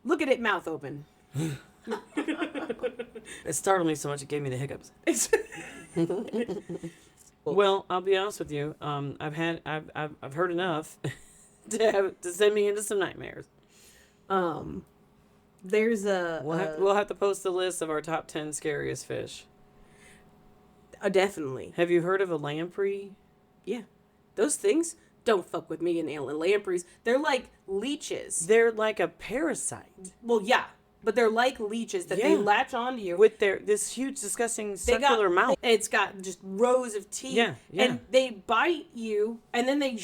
Look at it, mouth open. It startled me so much it gave me the hiccups. It's Well, I'll be honest with you. I've heard enough to send me into some nightmares. There's a We'll have to post a list of our top 10 scariest fish. definitely. Have you heard of a lamprey? Yeah, those things don't fuck with me and lampreys. They're like leeches. They're like a parasite Well, yeah, but they're like leeches that they Yeah. latch onto you. with this huge, disgusting circular mouth. It's got just rows of teeth. Yeah, yeah. And they bite you, and then they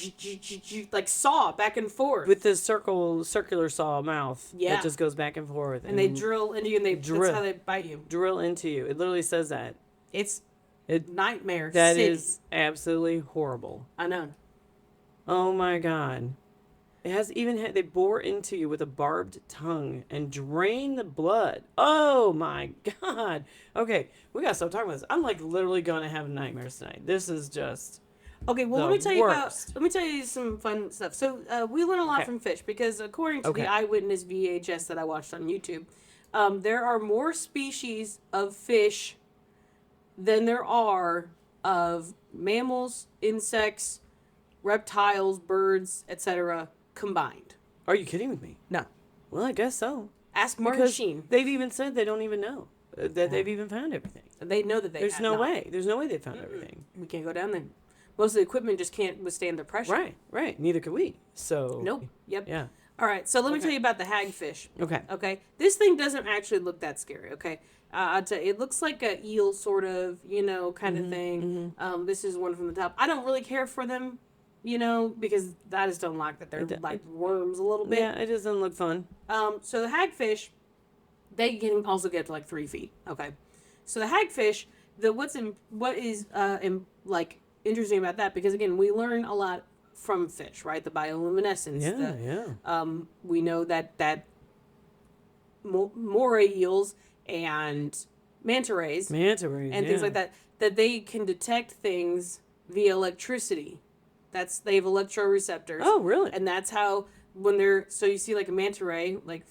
like saw back and forth. With this circular saw mouth Yeah. that just goes back and forth. and they drill into you, and Drill. that's how they bite you. drill into you. It literally says that. It's It nightmare. That city. is absolutely horrible. I know. Oh my God. It has even they bore into you with a barbed tongue and drain the blood. Oh my God. Okay, we gotta stop talking about this. I'm like literally gonna have nightmares tonight. This is just Okay, well, the let me tell you worst. let me tell you some fun stuff. So we learn a lot Okay. from fish because according to Okay. the Eyewitness VHS that I watched on YouTube, there are more species of fish than there are of mammals, insects, reptiles, birds, etc. combined. Are you kidding with me? No. Well, I guess so. Ask Martin Because Sheen. they've even said they don't even know that they've even found everything. They know that they There's have no not. way. There's no way they found everything. We can't go down there. Most of the equipment just can't withstand the pressure. Right. Neither could we. So Nope. Yep. Yeah. All right. So let me Okay. tell you about the hagfish. Okay. Okay. This thing doesn't actually look that scary. Okay. I'll tell you, it looks like a eel sort of, kind of thing. This is one from the top. I don't really care for them, because I just don't like that they're like worms a little bit. Yeah, it doesn't look fun. So the hagfish, they can also get to like 3 feet. Okay. So the hagfish, what is interesting about that, because again, we learn a lot from fish, right? The bioluminescence. Yeah. We know that moray eels and manta rays Manta rays and things like that they can detect things via electricity. They have electroreceptors. Oh, really? And that's how so you see like a manta ray, like,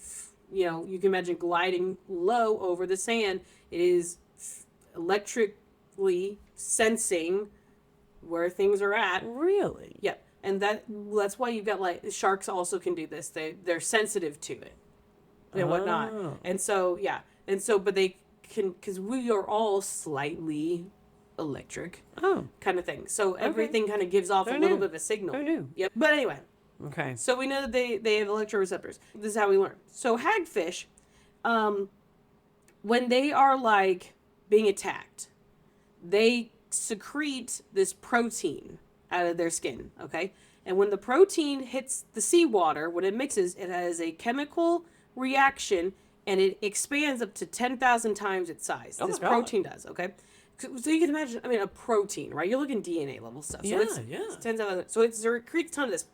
you can imagine gliding low over the sand. It is electrically sensing where things are at. Really? Yeah. And that's why you've got like sharks also can do this. They're sensitive to it and whatnot. Oh. And so, yeah. And so, but they can, because we are all slightly electric Oh, kind of thing. So everything kind of gives off Who a little knew? bit of a signal. who knew? Yep. But anyway, Okay. so we know that they have electroreceptors. This is how we learn. So hagfish, when they are like being attacked, they secrete this protein out of their skin, okay? And when the protein hits the seawater, when it mixes, it has a chemical reaction and it expands up to 10,000 times its size. Oh this my God. protein does, okay? So you can imagine, a protein, right? You're looking DNA level stuff. So Yeah. it's 10,000. So it creates a ton of this.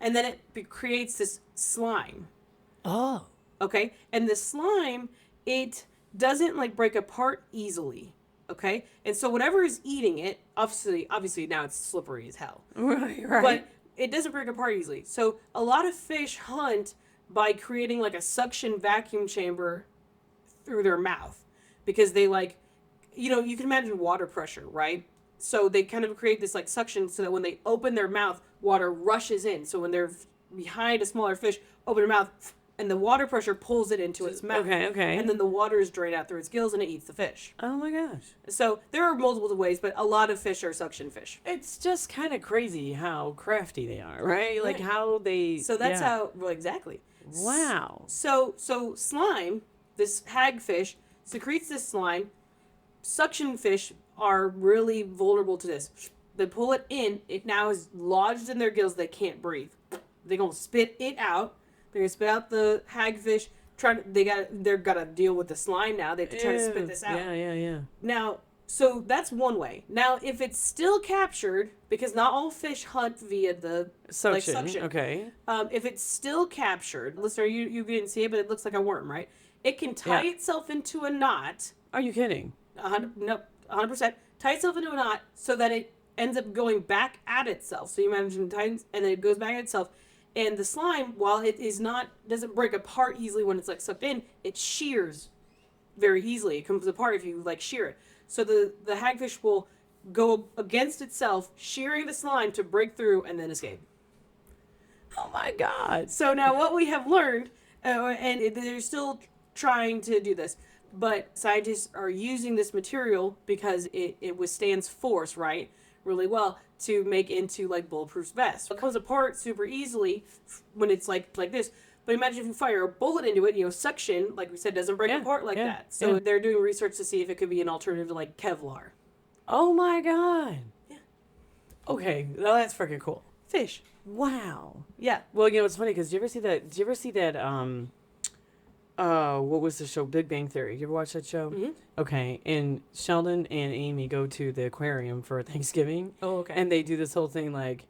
And then it creates this slime. Oh. Okay, and the slime, it doesn't like break apart easily. Okay, and so whatever is eating it, obviously now it's slippery as hell. Right. But it doesn't break apart easily. So a lot of fish hunt by creating like a suction vacuum chamber through their mouth because they like, you can imagine water pressure, right? So they kind of create this like suction so that when they open their mouth, water rushes in. So when they're behind a smaller fish, open their mouth, and the water pressure pulls it into its mouth. Okay. And then the water is drained out through its gills and it eats the fish. Oh my gosh. So there are multiple ways, but a lot of fish are suction fish. It's just kind of crazy how crafty they are, right? Like Right. how they. So that's how, well, exactly. Wow. So slime, this hagfish, secretes this slime. Suction fish are really vulnerable to this. They pull it in, it now is lodged in their gills, they can't breathe. They're gonna spit it out. They're gonna spit out the hagfish. They're gotta deal with the slime now. They have to try to spit this out. Yeah. Now, so that's one way. Now, if it's still captured, because not all fish hunt via the Suction. suction. Okay. If it's still captured, listener, you didn't see it, but it looks like a worm, right? It can tie itself into a knot. Are you kidding? 100%. Tie itself into a knot so that it ends up going back at itself. So you imagine it tightens and then it goes back at itself. And the slime, while it doesn't break apart easily when it's like sucked in, it shears very easily. It comes apart if you like shear it. So the hagfish will go against itself, shearing the slime to break through and then escape. Oh my God. So now what we have learned, and they're still trying to do this, but scientists are using this material because it withstands force, right, really well to make into like bulletproof vests. It comes apart super easily when it's like this. But imagine if you fire a bullet into it, suction, like we said, doesn't break apart like that. So they're doing research to see if it could be an alternative to like Kevlar. Oh my God. Yeah. Okay, well, that's freaking cool. Fish. Wow. Yeah. Well, it's funny because did you ever see that what was the show? Big Bang Theory. You ever watch that show? Mm-hmm. Okay. And Sheldon and Amy go to the aquarium for Thanksgiving. Oh, okay. And they do this whole thing like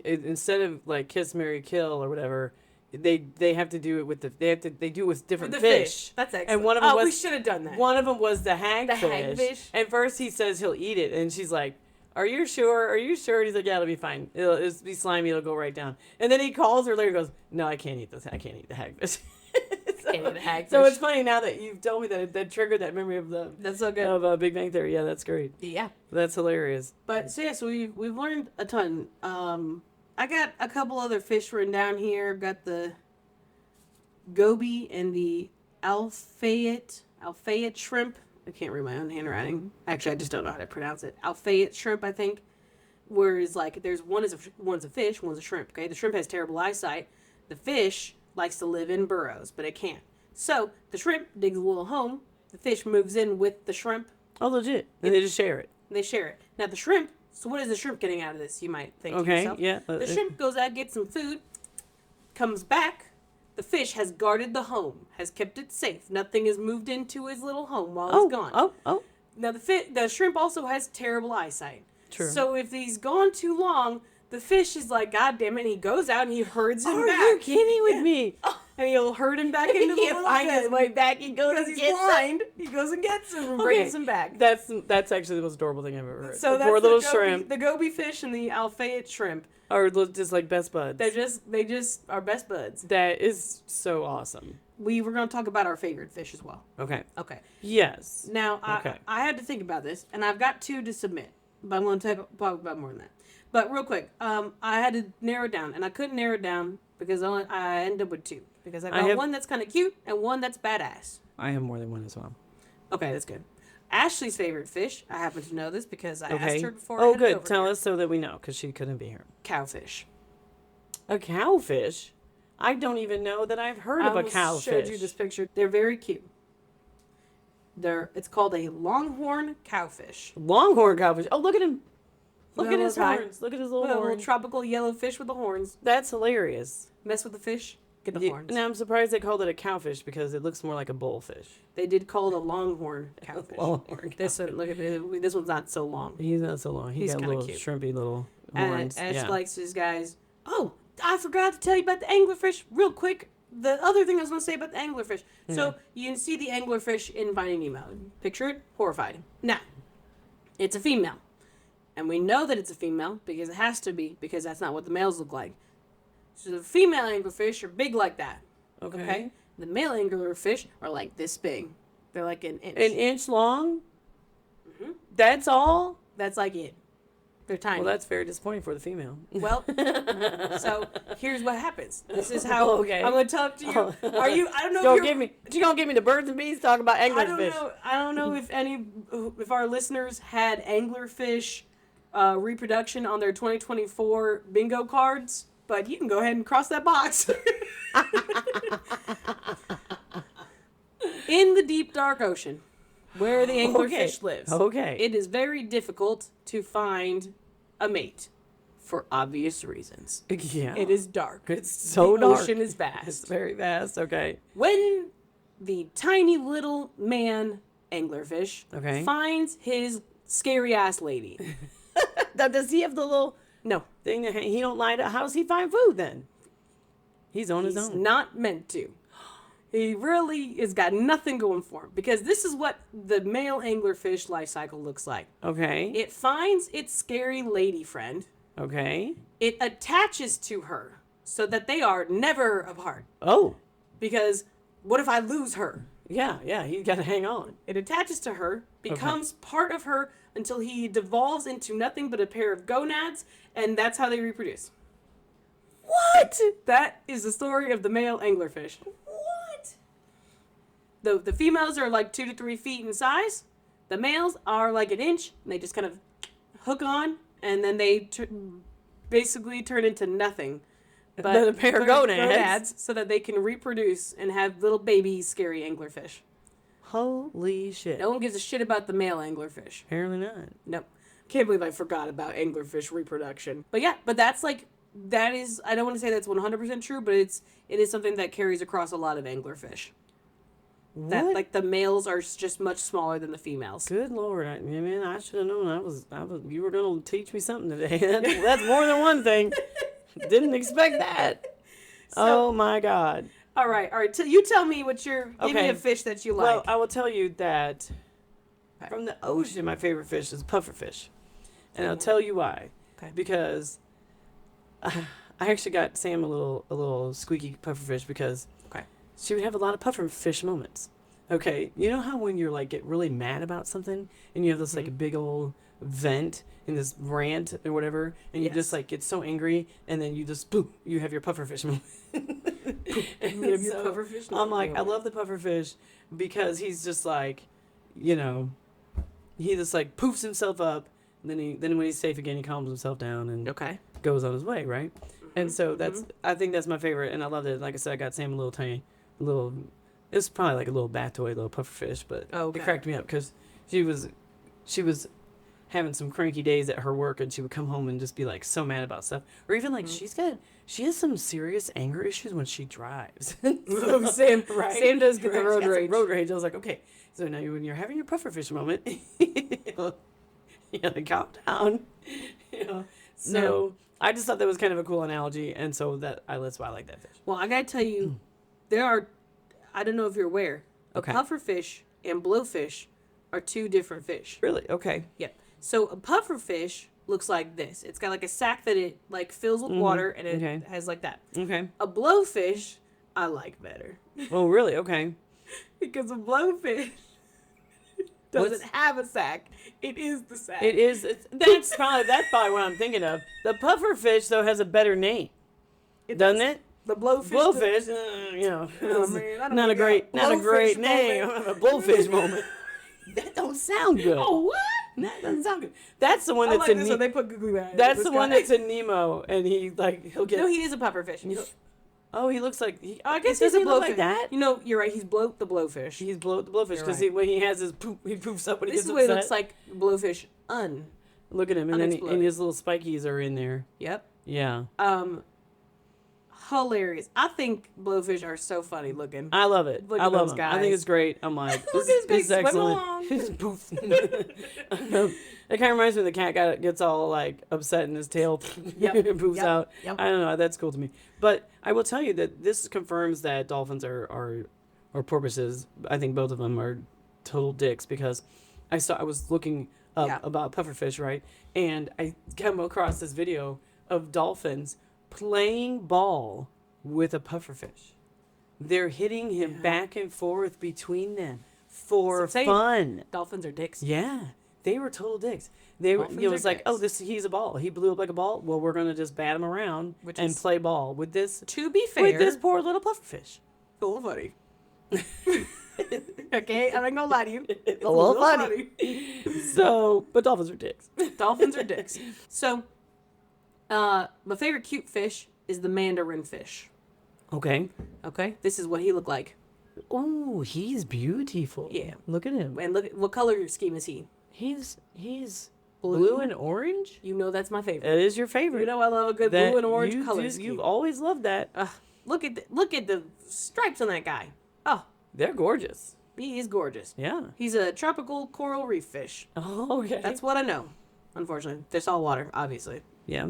instead of like kiss, marry, kill or whatever, they have to do it with they do it with different fish. That's excellent. And one of them was we should have done that. One of them was the hagfish. The hagfish. At first he says he'll eat it, and she's like, "Are you sure? Are you sure?" And he's like, "Yeah, it'll be fine. It'll be slimy. It'll go right down." And then he calls her later and goes, "No, I can't eat this. I can't eat the hagfish." So it's funny now that you've told me that triggered that memory of That's so good. of Big Bang Theory. Yeah, that's great. Yeah. That's hilarious. But so we've learned a ton. I got a couple other fish written down here. I've got the goby and the alphaet shrimp. I can't read my own handwriting. Actually, I just don't know how to pronounce it. Alphaet shrimp, I think. Whereas like there's one's a fish, one's a shrimp. Okay, the shrimp has terrible eyesight. The fish likes to live in burrows, but it can't. So the shrimp digs a little home. The fish moves in with the shrimp. Oh, legit. And they just share it. They share it. Now the shrimp. So what is the shrimp getting out of this? You might think to Okay. yourself. Yeah. The shrimp goes out, gets some food, comes back. The fish has guarded the home, has kept it safe. Nothing has moved into his little home while it's gone. Oh. Now the shrimp also has terrible eyesight. True. So if he's gone too long, the fish is like, God damn it, and he goes out and he herds him back. Are you kidding with me? And he'll herd him back into the He little finds his pit. way back. He goes Because and he's gets blind, he goes and gets him and brings him back. That's actually the most adorable thing I've ever heard. So the that's poor the little goby, shrimp the goby fish and the alphaet shrimp. are just like best buds. They just are best buds. That is so awesome. We were going to talk about our favorite fish as well. Okay. Okay. Yes. Now, Okay. I had to think about this, and I've got two to submit, but I'm going to talk about more than that. But real quick, I had to narrow it down, and I couldn't narrow it down because I ended up with two. Because I got one that's kind of cute and one that's badass. I have more than one as well. Okay, that's good. Ashley's favorite fish, I happen to know this because I asked her before. Oh, good. Tell us so that we know, because she couldn't be here. Cowfish. A cowfish? I don't even know that I've heard of a cowfish. I showed you this picture. They're very cute. It's called a longhorn cowfish. Longhorn cowfish. Oh, look at him. Look Look at at his his guy. horns. Look at his little A little horns. tropical yellow fish with the horns. That's hilarious. Mess with the fish, get the Yeah, horns. now I'm surprised they called it a cowfish because it looks more like a bullfish. They did call it a longhorn cowfish. Longhorn This one, look at it. This one's not so long. He's not so long. He's got kinda little cute. shrimpy little And horns. Ash Yeah. likes his guys. Oh, I forgot to tell you about the anglerfish real quick. the other thing I was going to say about the anglerfish. So you can see the anglerfish in Finding Nemo. Picture it, horrified. Now, it's a female. And we know that it's a female because it has to be, because that's not what the males look like. So the female anglerfish are big like that. Okay? The male anglerfish are like this big. They're like an inch. An inch long? Mm-hmm. That's all? That's like it. They're tiny. Well, that's very disappointing for the female. Well, so here's what happens. This is how Okay. I'm going to talk to you. Are you? I don't know. You're gonna give me the birds and bees talk about anglerfish. I don't know if our listeners had anglerfish reproduction on their 2024 bingo cards, but you can go ahead and cross that box. In the deep dark ocean, where the anglerfish lives, it is very difficult to find a mate for obvious reasons. Yeah. It is dark. It's so dark. The ocean is vast. It's very vast. Okay. When the tiny little man anglerfish finds his scary ass lady. Now, does he have the little No, thing that he don't light up? How does he find food then? He's on his own. not meant to. He really has got nothing going for him, because this is what the male anglerfish life cycle looks like. Okay. It finds its scary lady friend. Okay. It attaches to her so that they are never apart. Oh. Because what if I lose her? Yeah. He got to hang on. It attaches to her, becomes part of her until he devolves into nothing but a pair of gonads, and that's how they reproduce. What? That is the story of the male anglerfish. What? The females are like 2 to 3 feet in size. The males are like an inch, and they just kind of hook on, and then they basically turn into nothing. But a pair of gonads. So that they can reproduce and have little baby scary anglerfish. Holy shit. No one gives a shit about the male anglerfish. Apparently not. Nope. Can't believe I forgot about anglerfish reproduction. But yeah, that's like, that is, I don't want to say that's 100% true, but it is something that carries across a lot of anglerfish. What? That, like, the males are just much smaller than the females. Good Lord. I should have known. I was, you were going to teach me something today. That's more than one thing. Didn't expect that. Oh my God. All right. You tell me give me a fish that you like. Well, I will tell you that from the ocean, my favorite fish is pufferfish. And I'll tell you why. Okay. Because I actually got Sam a little squeaky pufferfish because she would have a lot of pufferfish moments. Okay. You know how when you're like get really mad about something and you have this like a big old vent in this rant or whatever, and you just like get so angry, and then you just boom, you have your pufferfish moment. I'm like, I love the pufferfish because he's just like, he just like poofs himself up, and then when he's safe again, he calms himself down and goes on his way, right? And so I think that's my favorite, and I loved it. Like I said, I got Sam a little. It's probably like a little bat toy, little pufferfish, but it cracked me up because she was having some cranky days at her work, and she would come home and just be like so mad about stuff, or even like she has some serious anger issues when she drives. Sam does get the road rage. Road rage. I was like, okay, so now when you're having your pufferfish moment, you gotta calm down. So I just thought that was kind of a cool analogy, and so that's why I like that fish. Well, I gotta tell you, there are, I don't know if you're aware, a pufferfish and blowfish are 2 different fish. Really? Okay. Yep. So a pufferfish looks like this. It's got like a sac that it like fills with water, and it has like that. Okay. A blowfish, I like better. Oh, really? Okay. Because a blowfish doesn't have a sac. It is the sac. It is. That's probably what I'm thinking of. The pufferfish though has a better name, doesn't it? The blowfish. Blowfish, Oh, man, not a great Blowfish name. A blowfish moment. That don't sound good. Oh, what? That doesn't sound good. That's the one I that's like in this one. They put googly eyes. That's the one that's in Nemo, and he'll get. No, he is a pufferfish. Oh, he looks like. I guess he's he's a blowfish. like that. You're right. He's the blowfish. He's the blowfish because when he has his poop, he poofs up when he this gets is what upset. it looks like. Blowfish Look at him, and then and his little spikies are in there. Yep. Yeah. hilarious. I think blowfish are so funny looking. I love it. Look I at love those them. I think guys. it's great. I'm like, Look this, at this is his face swim excellent. Poof. It kind of reminds me of the cat guy that gets all like upset and his tail Yep, poofs yep, out. yep. I don't know. That's cool to me. But I will tell you that this confirms that dolphins are or porpoises. I think both of them are total dicks because I was looking up Yeah. about pufferfish, right? And I came across this video of dolphins playing ball with a pufferfish. They're hitting him Yeah. back and forth between them for It's insane. fun. Dolphins are dicks. Yeah, they were total dicks. They were, Dolphins you know, are it's like, oh, dicks. he's a ball. He blew up like a ball. Well, we're gonna just bat him around Which and is- play ball with this To be with fair, this poor little pufferfish. a little funny. Okay, I'm not gonna lie to you. It's A little funny. So, but dolphins are dicks. Dolphins are dicks. So, my favorite cute fish is the mandarin fish. Okay. Okay, this is what he looked like. Oh, he's beautiful. Yeah. Look at him. And look at what color scheme is he? He's Blue. blue and orange. You know that's my favorite. That is your favorite. You know I love a good That blue and orange you color do- scheme. You've always loved that. Look at the stripes on that guy. Oh, They're gorgeous. he is gorgeous. Yeah. He's a tropical coral reef fish. Oh, okay. That's what I know. Unfortunately, they're saltwater, obviously. yeah.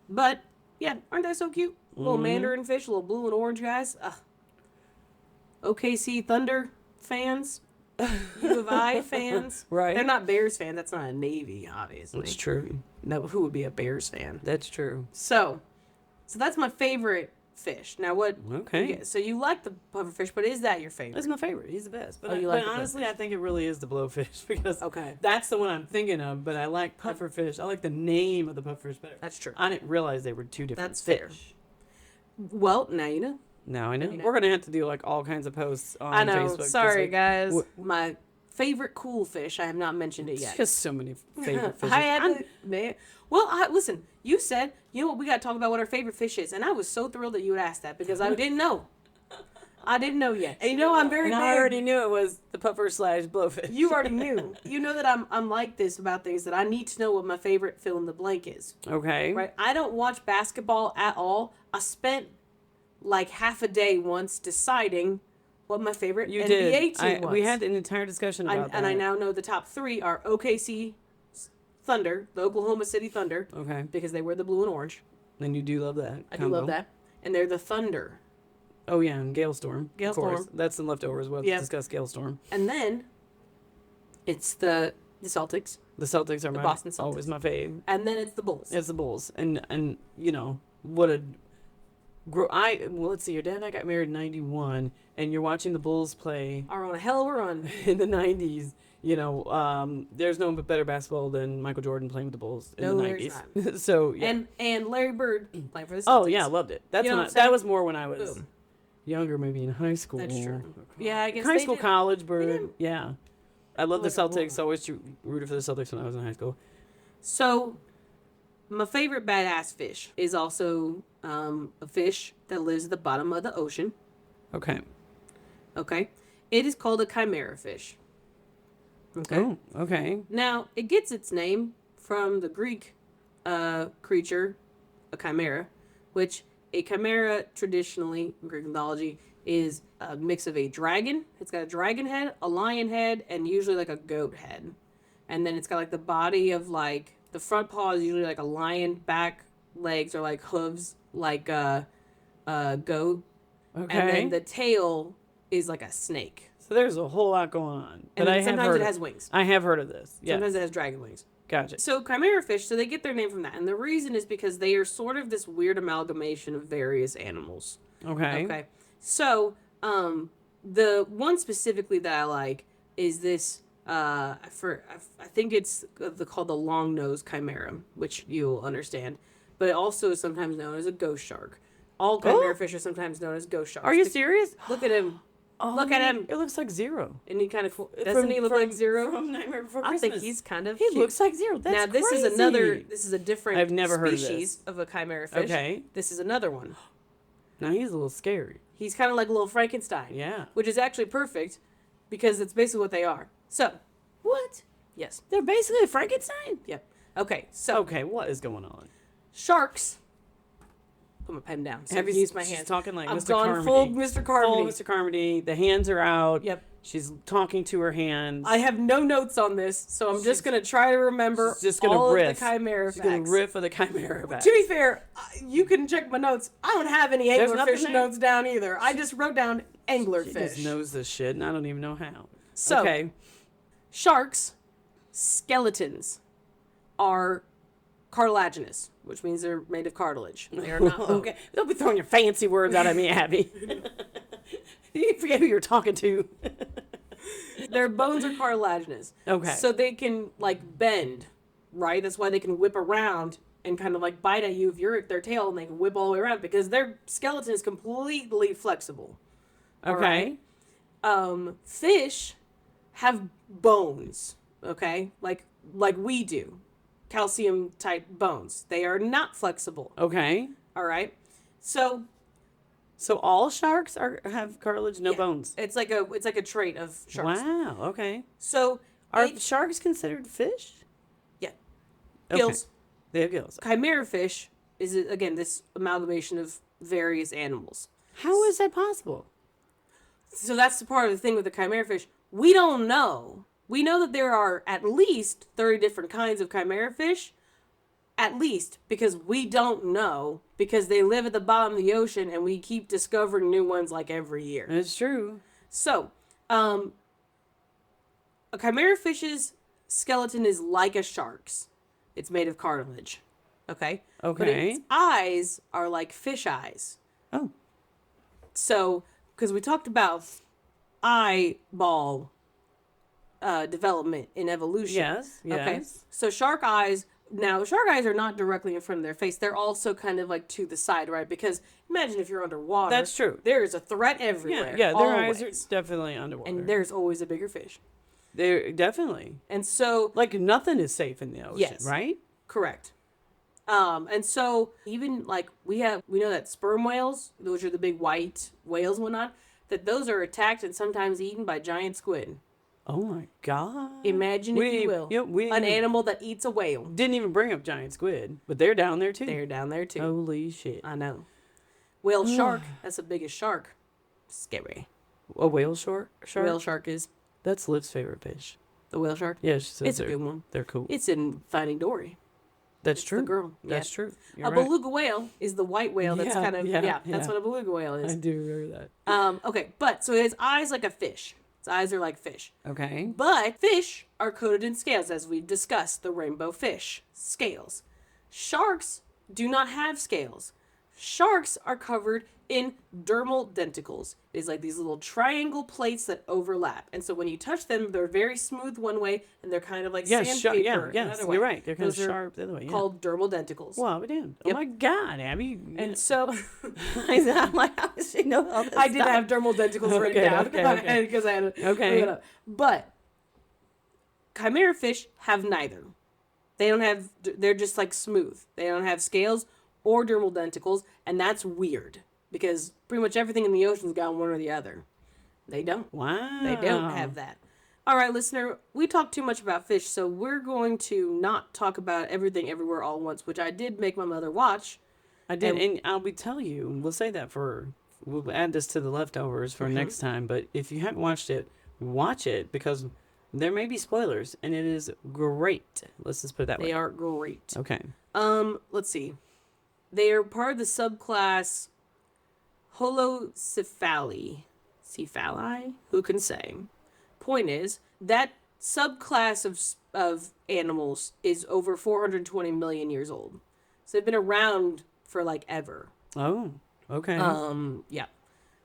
But yeah, aren't they so cute? Little Mhm. mandarin fish, little blue and orange guys. OKC Thunder fans, U of I fans. Right. They're not Bears fans. That's not a Navy, obviously. That's true. No, who would be a Bears fan? That's true. So that's my favorite fish. Now what? Okay. Yeah, so you like the pufferfish, but is that your favorite? That's my favorite. He's the best. But, Oh, you but like the honestly, I think it really is the blowfish because Okay, that's the one I'm thinking of. But I like pufferfish. I like the name of the pufferfish better. that's true. I didn't realize they were two different That's fish. fair. Well, now you know. Now I know. You know. We're gonna have to do like all kinds of posts on I know. Facebook. 'cause, Sorry, like, guys. wh- My favorite cool fish. I have not mentioned it It's yet. just so many favorite fishes. I had to, man. Well, listen. You said you know what we got to talk about what our favorite fish is, and I was so thrilled that you would ask that because I didn't know. I didn't know yet, and you know I'm very and big. I already knew it was the puffer / blowfish. You already knew. You know that I'm like this about things that I need to know what my favorite fill in the blank is. Okay. Right? I don't watch basketball at all. I spent like half a day once deciding what my favorite You NBA did. team was. We had an entire discussion about that. and I now know the top three are OKC Thunder, the Oklahoma City Thunder, Okay. because they wear the blue and orange. And you do love that. I do love that. And they're the Thunder. Oh yeah, and Gale Storm. Gale of course. Storm. That's the leftovers. We'll Yeah. discuss Gale Storm. And then it's the Celtics. The Celtics are The my Boston Celtics. always my fave. And then it's the Bulls. It's the Bulls, and you know what a. Well, let's see. Your dad and I got married in '91, and you're watching the Bulls play Are on a hell of a run. in the '90s. You know, there's no better basketball than Michael Jordan playing with the Bulls in No, the there's '90s. So yeah. And Larry Bird playing for the Celtics. Oh yeah, I loved it. That's You know when what I'm saying? that was more when I was Boom. younger, maybe in high school. That's true. Yeah, I guess High they school, did. college, Bird. didn't- Yeah, I love the like a Celtics. Always rooted for the Celtics when I was in high school. So, my favorite badass fish is also a fish that lives at the bottom of the ocean. Okay. Okay. It is called a chimera fish. Okay. Oh, okay. Now, it gets its name from the Greek creature, a chimera, which a chimera traditionally in Greek mythology is a mix of a dragon. It's got a dragon head, a lion head, and usually like a goat head. And then it's got like the body of like the front paw is usually like a lion, back legs are like hooves like a goat, Okay. and then the tail is like a snake. So there's a whole lot going on. And But then I have sometimes heard it has wings. I have heard of this. Yeah. Sometimes it has dragon wings. Gotcha. So chimera fish, so they get their name from that. And the reason is because they are sort of this weird amalgamation of various animals. Okay. Okay. So, the one specifically that I like is this, I think it's called the long-nosed chimera, which you'll understand. But it also is sometimes known as a ghost shark. All chimera Oh. fish are sometimes known as ghost sharks. Are you serious? Look at him. Look at him. It looks like Zero. And he kind of, doesn't he look like Zero? From Nightmare Before I Christmas. think he's kind of He cute. looks like Zero. That's Now this crazy. is a different I've never heard of species of a chimera fish. Okay. This is another one. Now he's a little scary. He's kind of like a little Frankenstein. Yeah. Which is actually perfect because it's basically what they are. So, What? yes. They're basically a Frankenstein? Yep. Okay. So, Okay, what is going on? sharks put my pen down. So Have you use my she's hands. talking like I've Mr. gone Carmody. full Mr. Carmody. Full Mr. Carmody. The hands are out. Yep. She's talking to her hands. I have no notes on this, so I'm just gonna try to remember she's just gonna all riff. of the chimera She's facts. gonna riff of the chimera facts. To be fair, you can check my notes. I don't have any There's nothing anglerfish there. notes down either. I just wrote down She anglerfish. just knows this shit, and I don't even know how. So, okay. sharks' skeletons are cartilaginous, which means they're made of cartilage. They are not bone. Okay. Don't be throwing your fancy words out at me, Abby. You forget who you're talking to. Their bones are cartilaginous. Okay. So they can like bend, right? That's why they can whip around and kind of like bite at you if you're at their tail, and they can whip all the way around because their skeleton is completely flexible. Okay. Fish have bones, okay? Like we do. Calcium type bones. They are not flexible. Okay. All right. So So all sharks have cartilage, no yeah, bones. it's like a trait of sharks. Wow. Okay. So Are it- sharks considered fish? yeah. Okay. Gills. They have gills. Chimera fish is again this amalgamation of various animals. How is that possible? So that's the part of the thing with the chimera fish. We don't know. We know that there are at least 30 different kinds of chimera fish. At least, because we don't know, because they live at the bottom of the ocean and we keep discovering new ones like every year. It's true. So, a chimera fish's skeleton is like a shark's. It's made of cartilage. Okay? But Okay. its eyes are like fish eyes. Oh. So, because we talked about eyeball development in evolution. Yes. Yes. Okay. So shark eyes are not directly in front of their face. They're also kind of like to the side, right? Because imagine if you're underwater. That's true. There is a threat everywhere. Yeah. Their eyes are always. definitely underwater. And there's always a bigger fish. They're definitely And so, like nothing is safe in the ocean, Yes. right? correct. And so even like we know that sperm whales, those are the big white whales and whatnot, that those are attacked and sometimes eaten by giant squid. Oh my god! Imagine, if you will, we an animal that eats a whale. didn't even bring up giant squid, but they're down there too. They're down there too. Holy shit! I know. Whale shark, that's the biggest shark. Scary. A whale shark? Whale shark is That's Liv's favorite fish. the whale shark. Yeah, she says It's a they're, good one. they're cool. It's in Finding Dory. That's It's true. the girl. That's Yeah. true. A You're right. beluga whale is the white whale that's Yeah, kind of, yeah, that's yeah. what a beluga whale I is. do remember that. Okay, but so his eyes like a fish. His eyes are like fish. Okay. But fish are coated in scales, as we've discussed, the rainbow fish. Scales. Sharks do not have scales. Sharks are covered in dermal denticles. It is like these little triangle plates that overlap. And so when you touch them, they're very smooth one way, and they're kind of like sandpaper yes, another way. you're right. They're kind Those of are sharp the other way. Yeah. Called dermal denticles. Wow, we did. Oh Yep. my god, Abby. And so I'm like, how does she know all this I did stuff? have dermal denticles written Okay, down okay. because I had to Okay. look it up. But chimera fish have neither. They don't have. They're just like smooth. They don't have scales or dermal denticles, and that's weird because pretty much everything in the ocean's got one or the other. They don't. Wow. They don't have that. All right, listener, we talked too much about fish, so we're going to not talk about Everything Everywhere All at Once, which I did make my mother watch. I did, And- and I'll be tell you. We'll say that we'll add this to the leftovers for next time. But if you haven't watched it, watch it because there may be spoilers, and it is great. Let's just put it that way. They are great. Okay. Let's see. They are part of the subclass Holocephali. Cephali? Who can say? Point is, that subclass of animals is over 420 million years old. So they've been around for like ever. Oh. Okay. Yeah.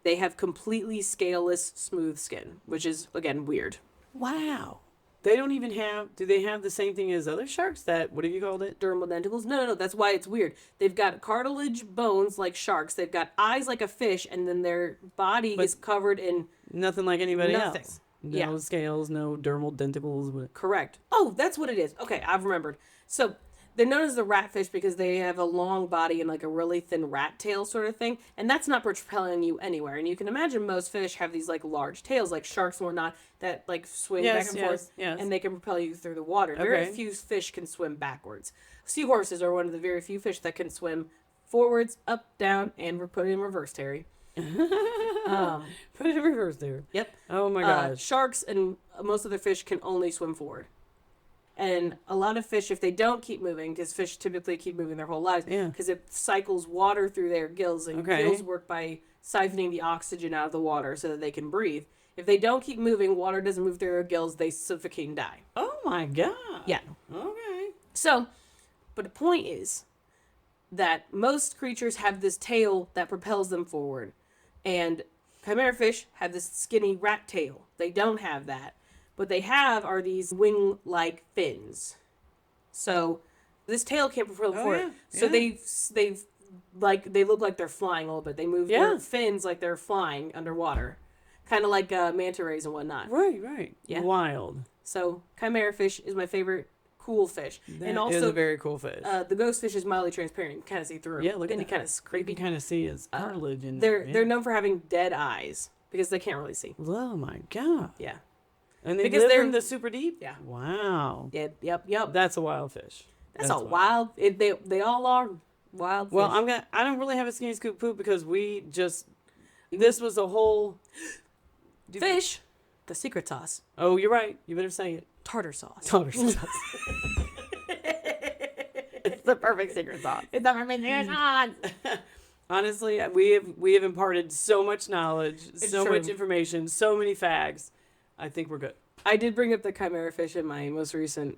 They have completely scaleless, smooth skin, which is, again, weird. Wow. They don't even have. Do they have the same thing as other sharks? That what have you called it? Dermal denticles? No. That's why it's weird. They've got cartilage bones like sharks. They've got eyes like a fish, and then their body is covered in Nothing like anybody nothing. else. No Yeah. scales, no dermal denticles. Correct. Oh, that's what it is. Okay, I've remembered. So they're known as the ratfish because they have a long body and like a really thin rat tail sort of thing, and that's not propelling you anywhere. And you can imagine most fish have these like large tails, like sharks and whatnot, that like swing Yes, back and yes, forth, yes. and they can propel you through the water. Very Okay. few fish can swim backwards. Seahorses are one of the very few fish that can swim forwards, up, down, and we're putting in reverse, Terry. Put it in reverse there. Yep. Oh my gosh. Sharks and most other fish can only swim forward. And a lot of fish, if they don't keep moving, because fish typically keep moving their whole lives, Yeah. because it cycles water through their gills, and Okay. gills work by siphoning the oxygen out of the water so that they can breathe. If they don't keep moving, water doesn't move through their gills, they suffocate and die. Oh my god. Yeah. Okay. So, but the point is that most creatures have this tail that propels them forward. And chimera fish have this skinny rat tail. They don't have that. What they have are these wing-like fins. So this tail can't propel them forward. yeah, So yeah. they've like they look like they're flying a little bit. They move Yeah. their fins like they're flying underwater, kind of like manta rays and whatnot. Right, right. Yeah. Wild. So chimera fish is my favorite cool fish, That and is also a very cool fish. the ghost fish is mildly transparent. You can kind of see through. Yeah, look at and that. kind of You creepy. can kind of see his cartilage and They're known for having dead eyes because they can't really see. Oh my god. Yeah. And they Because live they're- in the super deep? Yeah. Wow. Yep. That's a wild fish. That's a wild. They all are wild. Well, fish. I don't really have a skinny scoop poop because this was a whole Fish. The secret sauce. Oh, you're right. You better say it. Tartar sauce. Tartar sauce. It's the perfect secret sauce. It's the perfect secret sauce. Honestly, we have imparted so much knowledge, so true. much information, so many facts. I think we're good. I did bring up the chimera fish in my most recent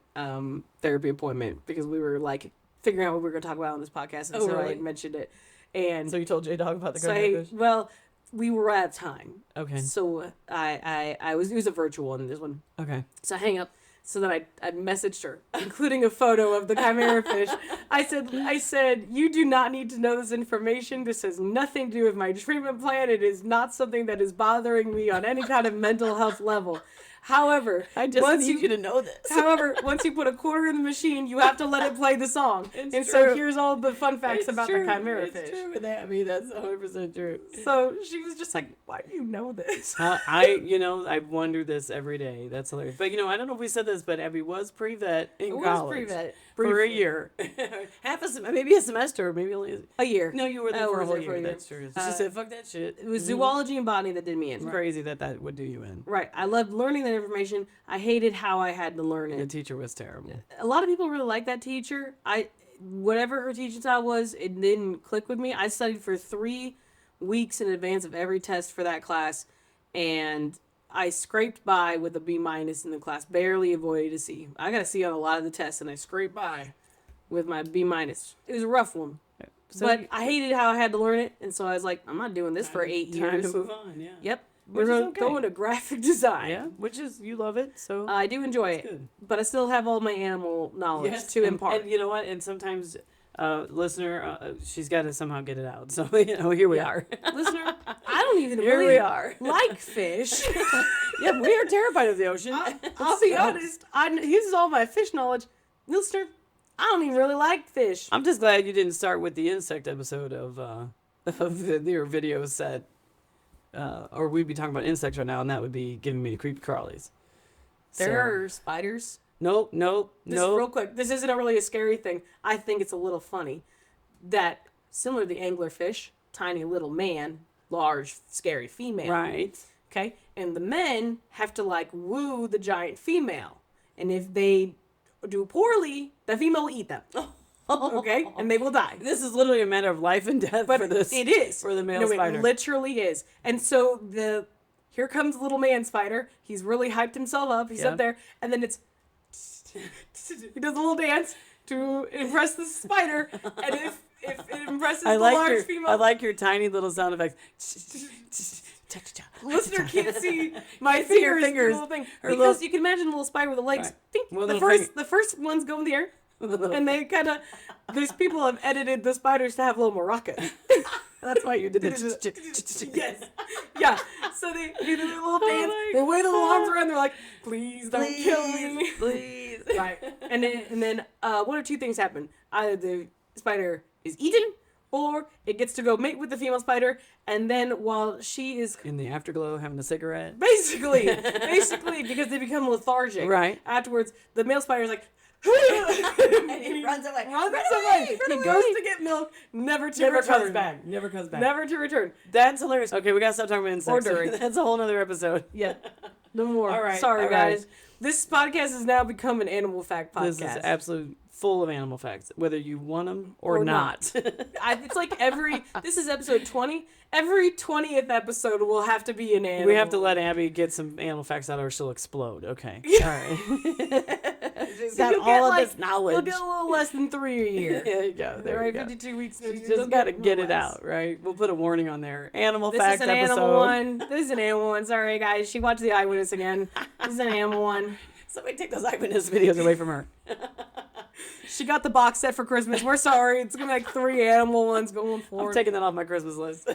therapy appointment because we were like figuring out what we were going to talk about on this podcast, and Oh, so I really? had mentioned it. And So you told J Dog about the so chimera fish? well, we were out of time, Okay. so I was it was a virtual one, this one. Okay. So I hang up. So then I messaged her, including a photo of the chimera fish. I said, you do not need to know this information. This has nothing to do with my treatment plan. It is not something that is bothering me on any kind of mental health level. However, once you to know this. However, once you put a quarter in the machine, you have to let it play the song. It's and so true. here's all the fun facts It's about true. the chimera It's fish. true. I mean, that's 100% true. So she was just like, why do you know this? I wonder this every day. That's hilarious. But I don't know if we said this, but Abby was pre-vet in It was college pre-vet. for a Briefly. year, maybe a semester, maybe only. A year. No, you were there I for a was whole there for year. a year. That's true. She said, "Fuck that shit." It was zoology and botany that did me in. It's crazy that would do you in. Right. I loved learning that information. I hated how I had to learn The it. teacher was terrible. A lot of people really like that teacher. Whatever her teaching style was, it didn't click with me. I studied for 3 weeks in advance of every test for that class, and I scraped by with a B- in the class, barely avoided a C. I got a C on a lot of the tests, and I scraped by with my B-. It was a rough one. So But I hated how I had to learn it, and so I was like, I'm not doing this for 8 time years. to move on. Yeah. Yep. Which We're is going to okay. go into graphic design. Yeah, which is you love it, so I do enjoy it, good. but I still have all my animal knowledge to impart. And you know what? And sometimes, listener, she's got to somehow get it out. So here we are. Listener, I don't even Here really we are. like fish. Yeah, we are terrified of the ocean. I'll be honest. This is all my fish knowledge. Listener, I don't even really like fish. I'm just glad you didn't start with the insect episode of your video set. Or we'd be talking about insects right now, and that would be giving me the creepy crawlies. There are spiders. Nope. This real quick. This isn't really a scary thing. I think it's a little funny that similar to the anglerfish, tiny little man, large scary female. Right. Okay, and the men have to like woo the giant female, and if they do poorly, the female will eat them. Okay, and they will die. This is literally a matter of life and death But for this. it is for the male no, spider. It literally is. And so here comes little man spider. He's really hyped himself up. He's Yeah. up there, and then it's he does a little dance to impress the spider, and if it impresses the large female, I like your tiny little sound effects. listener can't see my fingers. fingers. Little thing. Her Because little- you can imagine a little spider with the legs. Right. Think, Well, the little first ones go in the air, and they kind of. These people have edited the spiders to have little maracas. That's why you did it. Yes. Yeah. So they do the little dance. my They wave the little arms God. around. They're like, please don't kill me. Please. Right. And then one or two things happen. Either the spider is eaten, or it gets to go mate with the female spider, and then while she is In the afterglow, having a cigarette. basically because they become lethargic. Right. Afterwards, the male spider is like, And he runs away. Runs Run away. run He goes to get milk, never to Never return. comes back. Never comes back. Never to return. That's hilarious. Okay, we gotta stop talking about insects. Or during. That's a whole nother episode. Yeah. No more. All right, Sorry, all guys. right. This podcast has now become an animal fact podcast. This is absolute full of animal facts, whether you want them or not. It's like this is episode 20. Every 20th episode will have to be an animal. We have to let Abby get some animal facts out or she'll explode. Okay. All right. She's got You'll get, all of like, this knowledge. We'll get a little less than 3 a year. There you go. There you Right, go. 52 weeks. You just got to get it out, right? We'll put a warning on there. Animal This facts is an episode. animal one. This is an animal one. Sorry, guys. She watched The Eyewitness again. This is an animal one. Somebody take those eyewitness videos away from her. She got the box set for Christmas. We're sorry. It's going to be like 3 animal ones going I'm forward. taking that off my Christmas list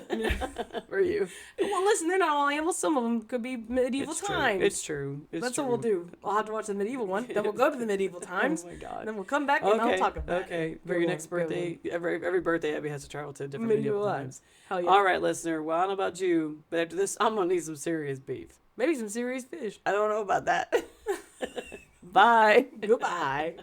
for you. Well, listen, they're not all animals. Some of them could be medieval It's times. true. It's true. It's That's true. what we'll do. I'll have to watch the medieval one. Then we'll go to the medieval times. Oh my god. And then we'll come back and I'll Okay. talk about Okay. it. For Good your one, next good birthday, every birthday, Abby has to travel to a different Medieval medieval times. times. Hell yeah. All right, listener. Well, I don't know about you, but after this, I'm gonna need some serious beef. Maybe some serious fish. I don't know about that. Bye. Goodbye.